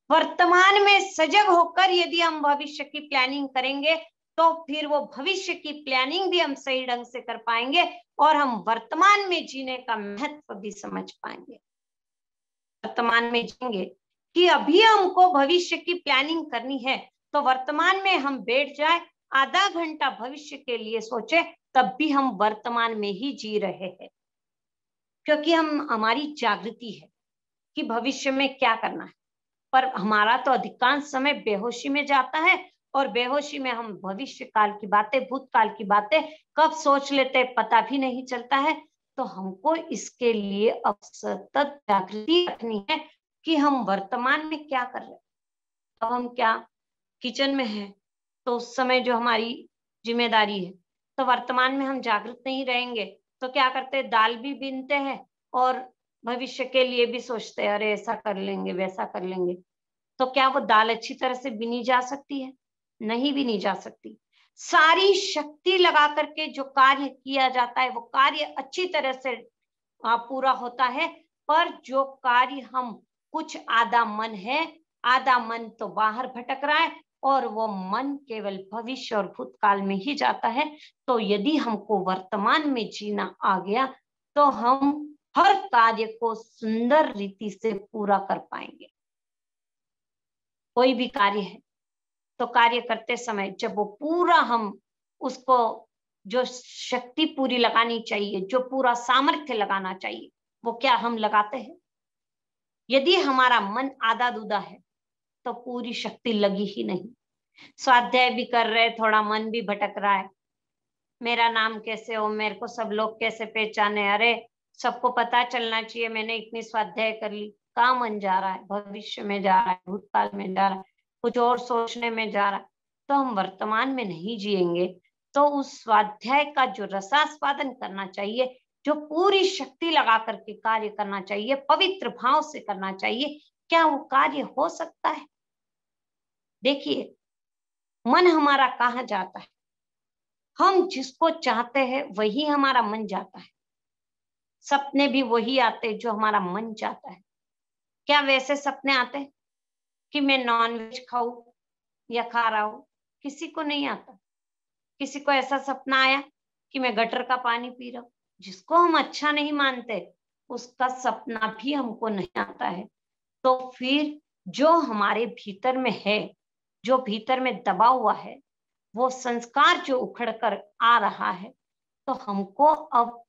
वर्तमान में सजग होकर यदि हम भविष्य की प्लानिंग करेंगे तो फिर वो भविष्य की प्लानिंग भी हम सही ढंग से कर पाएंगे, और हम वर्तमान में जीने का महत्व भी समझ पाएंगे। वर्तमान में जीएंगे कि अभी हमको भविष्य की प्लानिंग करनी है, तो वर्तमान में हम बैठ जाए, आधा घंटा भविष्य के लिए सोचे, तब भी हम वर्तमान में ही जी रहे हैं, क्योंकि हमारी जागृति है कि भविष्य में क्या करना है। पर हमारा तो अधिकांश समय बेहोशी में जाता है, और बेहोशी में हम भविष्य काल की बातें, भूतकाल की बातें कब सोच लेते पता भी नहीं चलता है। तो हमको इसके लिए अब सतत जागृति रखनी है कि हम वर्तमान में क्या कर रहे हैं। अब हम क्या किचन में हैं, तो उस समय जो हमारी जिम्मेदारी है, तो वर्तमान में हम जागृत नहीं रहेंगे तो क्या करते हैं, दाल भी बीनते हैं और भविष्य के लिए भी सोचते हैं, अरे ऐसा कर लेंगे वैसा कर लेंगे। तो क्या वो दाल अच्छी तरह से बीनी जा सकती है? नहीं बीनी जा सकती। सारी शक्ति लगा करके जो कार्य किया जाता है वो कार्य अच्छी तरह से पूरा होता है, पर जो कार्य हम कुछ आधा मन है, आधा मन तो बाहर भटक रहा है, और वो मन केवल भविष्य और भूतकाल में ही जाता है। तो यदि हमको वर्तमान में जीना आ गया तो हम हर कार्य को सुंदर रीति से पूरा कर पाएंगे। कोई भी कार्य है तो कार्य करते समय जब वो पूरा हम उसको जो शक्ति पूरी लगानी चाहिए, जो पूरा सामर्थ्य लगाना चाहिए, वो क्या हम लगाते हैं? यदि हमारा मन आधा दूधा है तो पूरी शक्ति लगी ही नहीं। स्वाध्याय भी कर रहे, थोड़ा मन भी भटक रहा है, मेरा नाम कैसे हो, मेरे को सब लोग कैसे पहचाने, अरे सबको पता चलना चाहिए मैंने इतनी स्वाध्याय कर ली। कहाँ मन जा रहा है? भविष्य में जा रहा है, भूतकाल में जा रहा है, कुछ और सोचने में जा रहा है। तो हम वर्तमान में नहीं जिएंगे तो उस स्वाध्याय का जो रसास्वादन करना चाहिए, जो पूरी शक्ति लगा करके कार्य करना चाहिए, पवित्र भाव से करना चाहिए, क्या वो कार्य हो सकता है? देखिए, मन हमारा कहाँ जाता है? हम जिसको चाहते हैं वही हमारा मन जाता है। सपने भी वही आते जो हमारा मन चाहता है। क्या वैसे सपने आते कि मैं नॉनवेज खाऊं, या खा रहा हो, किसी को नहीं आता। किसी को ऐसा सपना आया कि मैं गटर का पानी पी रहा हूं, जिसको हम अच्छा नहीं मानते उसका सपना भी हमको नहीं आता है। तो फिर जो हमारे भीतर में है, जो भीतर में दबा हुआ है, वो संस्कार जो उखड़ कर आ रहा है, तो हमको अब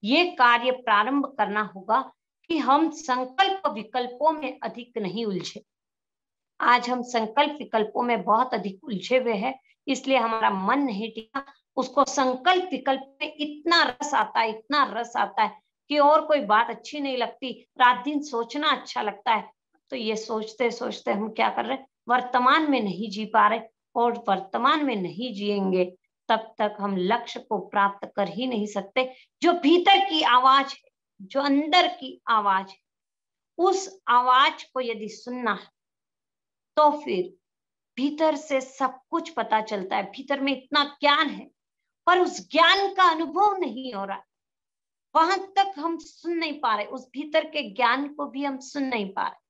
ये कार्य प्रारंभ करना होगा कि हम संकल्प विकल्पों में अधिक नहीं उलझे। आज हम संकल्प विकल्पों में बहुत अधिक उलझे हुए हैं, इसलिए हमारा मन नहीं टिका। उसको संकल्प विकल्प में इतना रस आता है, इतना रस आता है कि और कोई बात अच्छी नहीं लगती, रात दिन सोचना अच्छा लगता है। तो ये सोचते सोचते हम क्या कर रहे हैं, वर्तमान में नहीं जी पा रहे, और वर्तमान में नहीं जिएंगे तब तक हम लक्ष्य को प्राप्त कर ही नहीं सकते। जो भीतर की आवाज है, जो अंदर की आवाज है, उस आवाज को यदि सुनना है तो फिर भीतर से सब कुछ पता चलता है। भीतर में इतना ज्ञान है, पर उस ज्ञान का अनुभव नहीं हो रहा, वहां तक हम सुन नहीं पा रहे, उस भीतर के ज्ञान को भी हम सुन नहीं पा रहे,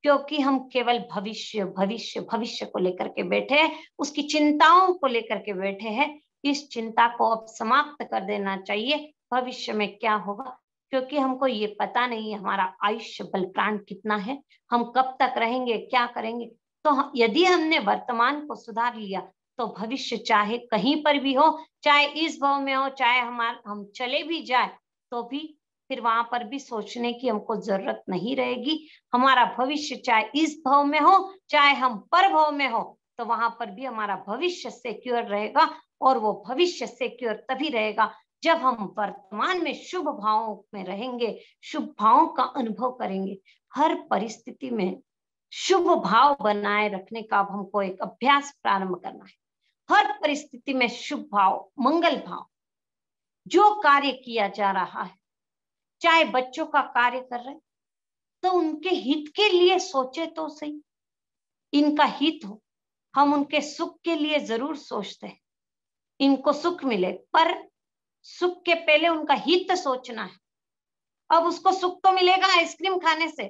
क्योंकि हम केवल भविष्य भविष्य भविष्य को लेकर के बैठे हैं, उसकी चिंताओं को लेकर के बैठे हैं। इस चिंता को अब समाप्त कर देना चाहिए। भविष्य में क्या होगा, क्योंकि हमको ये पता नहीं है हमारा आयुष्य बल प्राण कितना है, हम कब तक रहेंगे, क्या करेंगे। तो यदि हमने वर्तमान को सुधार लिया तो भविष्य चाहे कहीं पर भी हो, चाहे इस भाव में हो, चाहे हम चले भी जाए, तो भी फिर वहां पर भी सोचने की हमको जरूरत नहीं रहेगी। हमारा भविष्य चाहे इस भाव में हो, चाहे हम पर भाव में हो, तो वहां पर भी हमारा भविष्य सिक्योर रहेगा। और वो भविष्य सिक्योर तभी रहेगा जब हम वर्तमान में शुभ भावों में रहेंगे, शुभ भावों का अनुभव करेंगे। हर परिस्थिति में शुभ भाव बनाए रखने का अब हमको एक अभ्यास प्रारंभ करना है। हर परिस्थिति में शुभ भाव, मंगल भाव, जो कार्य किया जा रहा है, चाहे बच्चों का कार्य कर रहे तो उनके हित के लिए सोचे तो सही, इनका हित हो। हम उनके सुख के लिए जरूर सोचते हैं, इनको सुख मिले, पर सुख के पहले उनका हित सोचना है। अब उसको सुख तो मिलेगा आइसक्रीम खाने से,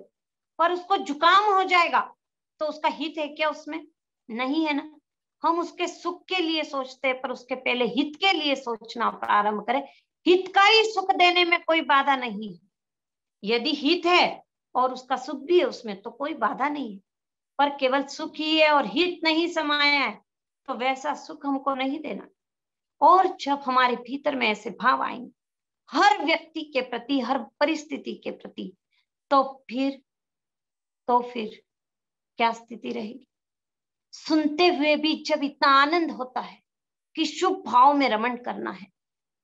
पर उसको जुकाम हो जाएगा, तो उसका हित है क्या उसमें? नहीं है ना। हम उसके सुख के लिए सोचते हैं, पर उसके पहले हित के लिए सोचना प्रारंभ करें। हितकारी सुख देने में कोई बाधा नहीं है। यदि हित है और उसका सुख भी है उसमें, तो कोई बाधा नहीं है। पर केवल सुख ही है और हित नहीं समाया है, तो वैसा सुख हमको नहीं देना। और जब हमारे भीतर में ऐसे भाव आएंगे हर व्यक्ति के प्रति, हर परिस्थिति के प्रति, तो फिर क्या स्थिति रहेगी? सुनते हुए भी जब इतना आनंद होता है कि शुभ भाव में रमण करना है,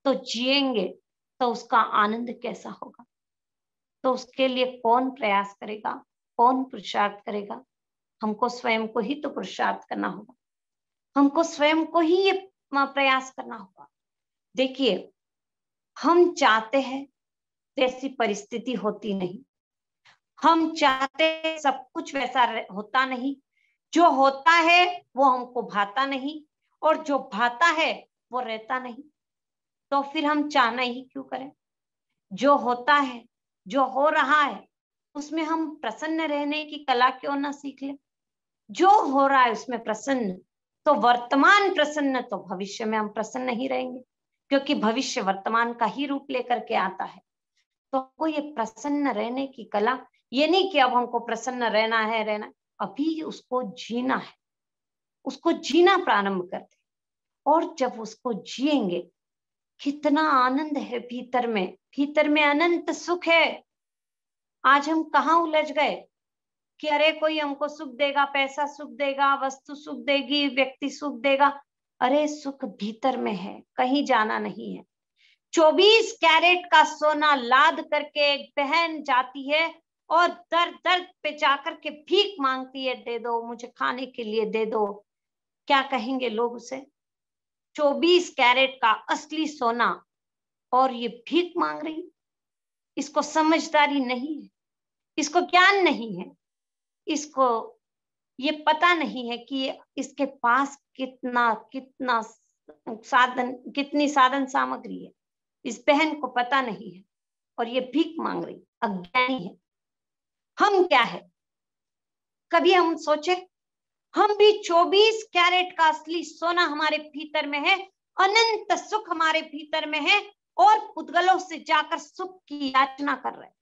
तो जिएंगे तो उसका आनंद कैसा होगा? तो उसके लिए कौन प्रयास करेगा, कौन पुरुषार्थ करेगा? हमको स्वयं को ही तो पुरुषार्थ करना होगा, हमको स्वयं को ही ये प्रयास करना होगा। देखिए, हम चाहते हैं वैसी परिस्थिति होती नहीं, हम चाहते सब कुछ वैसा होता नहीं, जो होता है वो हमको भाता नहीं, और जो भाता है वो रहता नहीं। तो फिर हम चाहना ही क्यों करें? जो होता है, जो हो रहा है, उसमें हम प्रसन्न रहने की कला क्यों ना सीख लें? जो हो रहा है उसमें प्रसन्न, तो वर्तमान प्रसन्न, तो भविष्य में हम प्रसन्न ही रहेंगे, क्योंकि भविष्य वर्तमान का ही रूप लेकर के आता है। तो हमको ये प्रसन्न रहने की कला, ये नहीं कि अब हमको प्रसन्न रहना, अभी उसको जीना है, उसको जीना प्रारंभ करते। और जब उसको जिएंगे, कितना आनंद है भीतर में अनंत सुख है। आज हम कहाँ उलझ गए कि अरे कोई हमको सुख देगा, पैसा सुख देगा, वस्तु सुख देगी, व्यक्ति सुख देगा। अरे सुख भीतर में है, कहीं जाना नहीं है। 24 कैरेट का सोना लाद करके एक बहन जाती है और दर दर पे जाकर के भीख मांगती है, दे दो मुझे खाने के लिए, दे दो। क्या कहेंगे लोग उसे? 24 कैरेट का असली सोना, और ये भीख मांग रही। इसको समझदारी नहीं है, इसको ज्ञान नहीं है, इसको ये पता नहीं है कि इसके पास कितना साधन, कितनी साधन सामग्री है। इस बहन को पता नहीं है और ये भीख मांग रही, अज्ञानी है। हम क्या है? कभी हम सोचे हम भी 24 कैरेट का असली सोना हमारे भीतर में है, अनंत सुख हमारे भीतर में है, और पुद्गलों से जाकर सुख की याचना कर रहे हैं।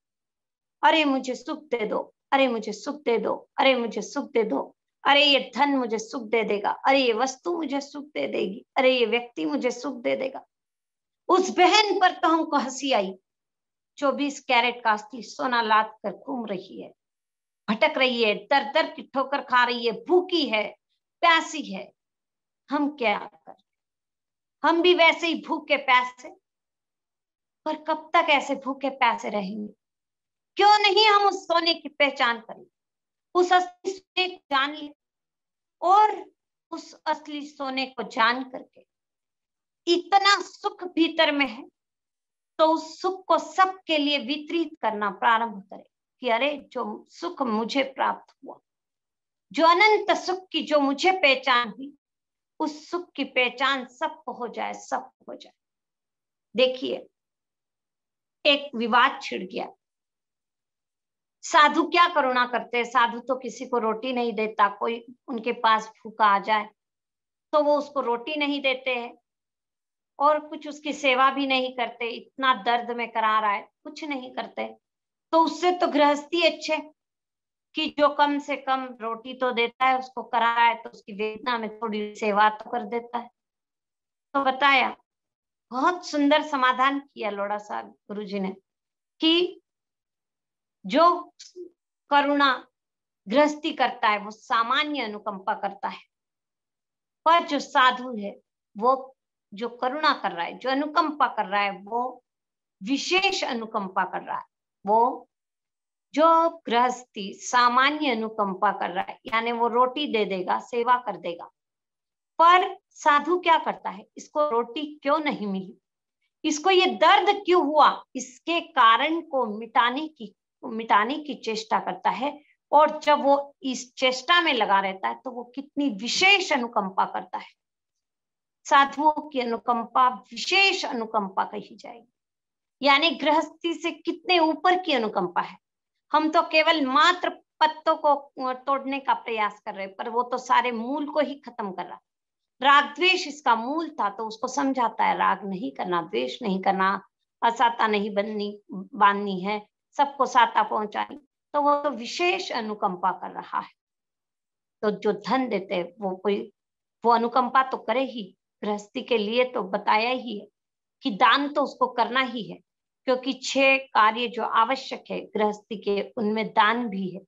अरे मुझे सुख दे दो, अरे मुझे सुख दे दो, अरे मुझे सुख दे दो, अरे ये धन मुझे सुख दे देगा, अरे ये वस्तु मुझे सुख दे देगी, अरे ये व्यक्ति मुझे सुख दे देगा। उस बहन पर तो हमको हंसी आई, 24 कैरेट का असली सोना लाद कर घूम रही है, भटक रही है, दर दर की ठोकर खा रही है, भूखी है, प्यासी है। हम क्या कर, हम भी वैसे ही भूखे प्यासे, पर कब तक ऐसे भूखे प्यासे रहेंगे? क्यों नहीं हम उस सोने की पहचान करें, उस असली सोने को जान ले, और उस असली सोने को जान करके इतना सुख भीतर में है तो उस सुख को सबके लिए वितरित करना प्रारंभ करें कि अरे जो सुख मुझे प्राप्त हुआ, जो अनंत सुख की जो मुझे पहचान हुई, उस सुख की पहचान सबको हो जाए, सबको हो जाए। देखिए, एक विवाद छिड़ गया। साधु क्या करुणा करते हैं, साधु तो किसी को रोटी नहीं देता, कोई उनके पास भूखा आ जाए तो वो उसको रोटी नहीं देते हैं और कुछ उसकी सेवा भी नहीं करते, इतना दर्द में करा रहा है, कुछ नहीं करते। तो उससे तो गृहस्थी अच्छे कि जो कम से कम रोटी तो देता है, उसको करा है तो उसकी वेदना में थोड़ी सेवा तो कर देता है। तो बताया, बहुत सुंदर समाधान किया लोढ़ा साहब गुरुजी ने कि जो करुणा गृहस्थी करता है वो सामान्य अनुकंपा करता है, पर जो साधु है वो जो करुणा कर रहा है, जो अनुकंपा कर रहा है, वो विशेष अनुकंपा कर रहा है। वो जो गृहस्थी सामान्य अनुकंपा कर रहा है, यानी वो रोटी दे देगा, सेवा कर देगा, पर साधु क्या करता है, इसको रोटी क्यों नहीं मिली, इसको ये दर्द क्यों हुआ, इसके कारण को मिटाने की चेष्टा करता है। और जब वो इस चेष्टा में लगा रहता है तो वो कितनी विशेष अनुकंपा करता है। साधुओं की अनुकंपा विशेष अनुकंपा कही जाएगी, यानी गृहस्थी से कितने ऊपर की अनुकंपा है। हम तो केवल मात्र पत्तों को तोड़ने का प्रयास कर रहे, पर वो तो सारे मूल को ही खत्म कर रहा। राग द्वेष इसका मूल था, तो उसको समझाता है राग नहीं करना, द्वेष नहीं करना, असाता नहीं बांधनी है, सबको साता पहुंचानी। तो वो तो विशेष अनुकंपा कर रहा है। तो जो धन देते हैं वो अनुकंपा तो करे ही, गृहस्थी के लिए तो बताया ही है कि दान तो उसको करना ही है, क्योंकि 6 कार्य जो आवश्यक है गृहस्थी के, उनमें दान भी है।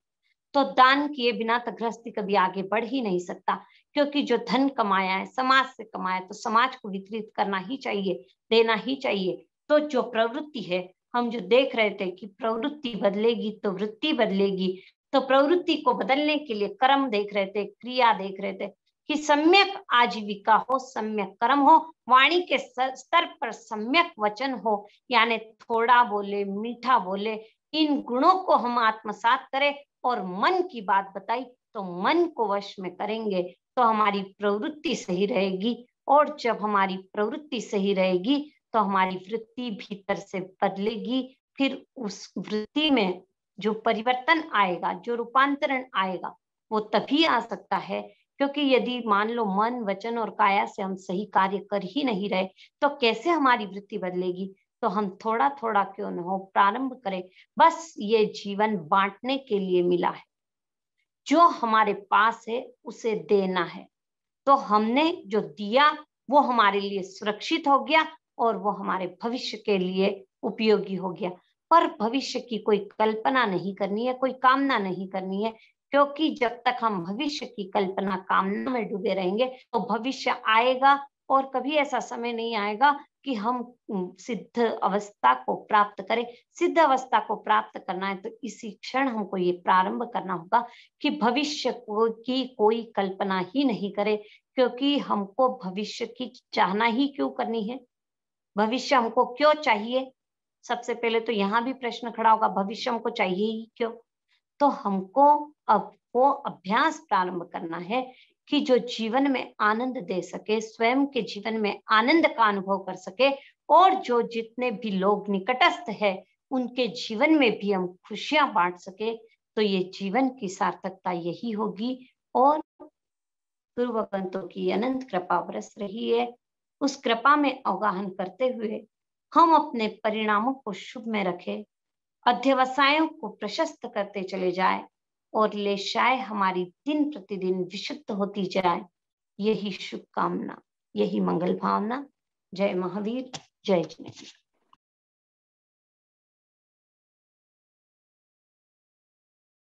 तो दान किए बिना तो गृहस्थी कभी आगे बढ़ ही नहीं सकता, क्योंकि जो धन कमाया है समाज से कमाया, तो समाज को वितरित करना ही चाहिए, देना ही चाहिए। तो जो प्रवृत्ति है, हम जो देख रहे थे कि प्रवृत्ति बदलेगी तो वृत्ति बदलेगी, तो प्रवृत्ति को बदलने के लिए कर्म देख रहे थे, क्रिया देख रहे थे कि सम्यक आजीविका हो, सम्यक कर्म हो, वाणी के स्तर पर सम्यक वचन हो, यानी थोड़ा बोले, मीठा बोले, इन गुणों को हम आत्मसात करें और मन की बात बताई तो मन को वश में करेंगे तो हमारी प्रवृत्ति सही रहेगी। और जब हमारी प्रवृत्ति सही रहेगी तो हमारी वृत्ति भीतर से बदलेगी। फिर उस वृत्ति में जो परिवर्तन आएगा, जो रूपांतरण आएगा, वो तभी आ सकता है क्योंकि यदि मान लो मन, वचन और काया से हम सही कार्य कर ही नहीं रहे तो कैसे हमारी वृत्ति बदलेगी। तो हम थोड़ा थोड़ा क्यों न हो प्रारंभ करें। बस ये जीवन बांटने के लिए मिला है, जो हमारे पास है उसे देना है। तो हमने जो दिया वो हमारे लिए सुरक्षित हो गया और वो हमारे भविष्य के लिए उपयोगी हो गया। पर भविष्य की कोई कल्पना नहीं करनी है, कोई कामना नहीं करनी है, क्योंकि जब तक हम भविष्य की कल्पना कामना में डूबे रहेंगे तो भविष्य आएगा और कभी ऐसा समय नहीं आएगा कि हम सिद्ध अवस्था को प्राप्त करें। सिद्ध अवस्था को प्राप्त करना है तो इसी क्षण हमको ये प्रारंभ करना होगा कि भविष्य की कोई कल्पना ही नहीं करे, क्योंकि हमको भविष्य की चाहना ही क्यों करनी है, भविष्य हमको क्यों चाहिए। सबसे पहले तो यहाँ भी प्रश्न खड़ा होगा, भविष्य हमको चाहिए ही क्यों। तो हमको अब वो अभ्यास प्रारंभ करना है कि जो जीवन में आनंद दे सके, स्वयं के जीवन में आनंद का अनुभव कर सके, और जो जितने भी लोग निकटस्थ है उनके जीवन में भी हम खुशियां बांट सके। तो ये जीवन की सार्थकता यही होगी। और गुरु भगवंतों की अनंत कृपा बरस रही है। उस कृपा में अवगाहन करते हुए हम अपने परिणामों को शुभ में रखें, अध्यवसायों को प्रशस्त करते चले जाए और लेशाएं हमारी दिन प्रतिदिन विशुद्ध होती जाए। यही शुभकामना, यही मंगल भावना। जय महावीर, जय जिनेन्द्र।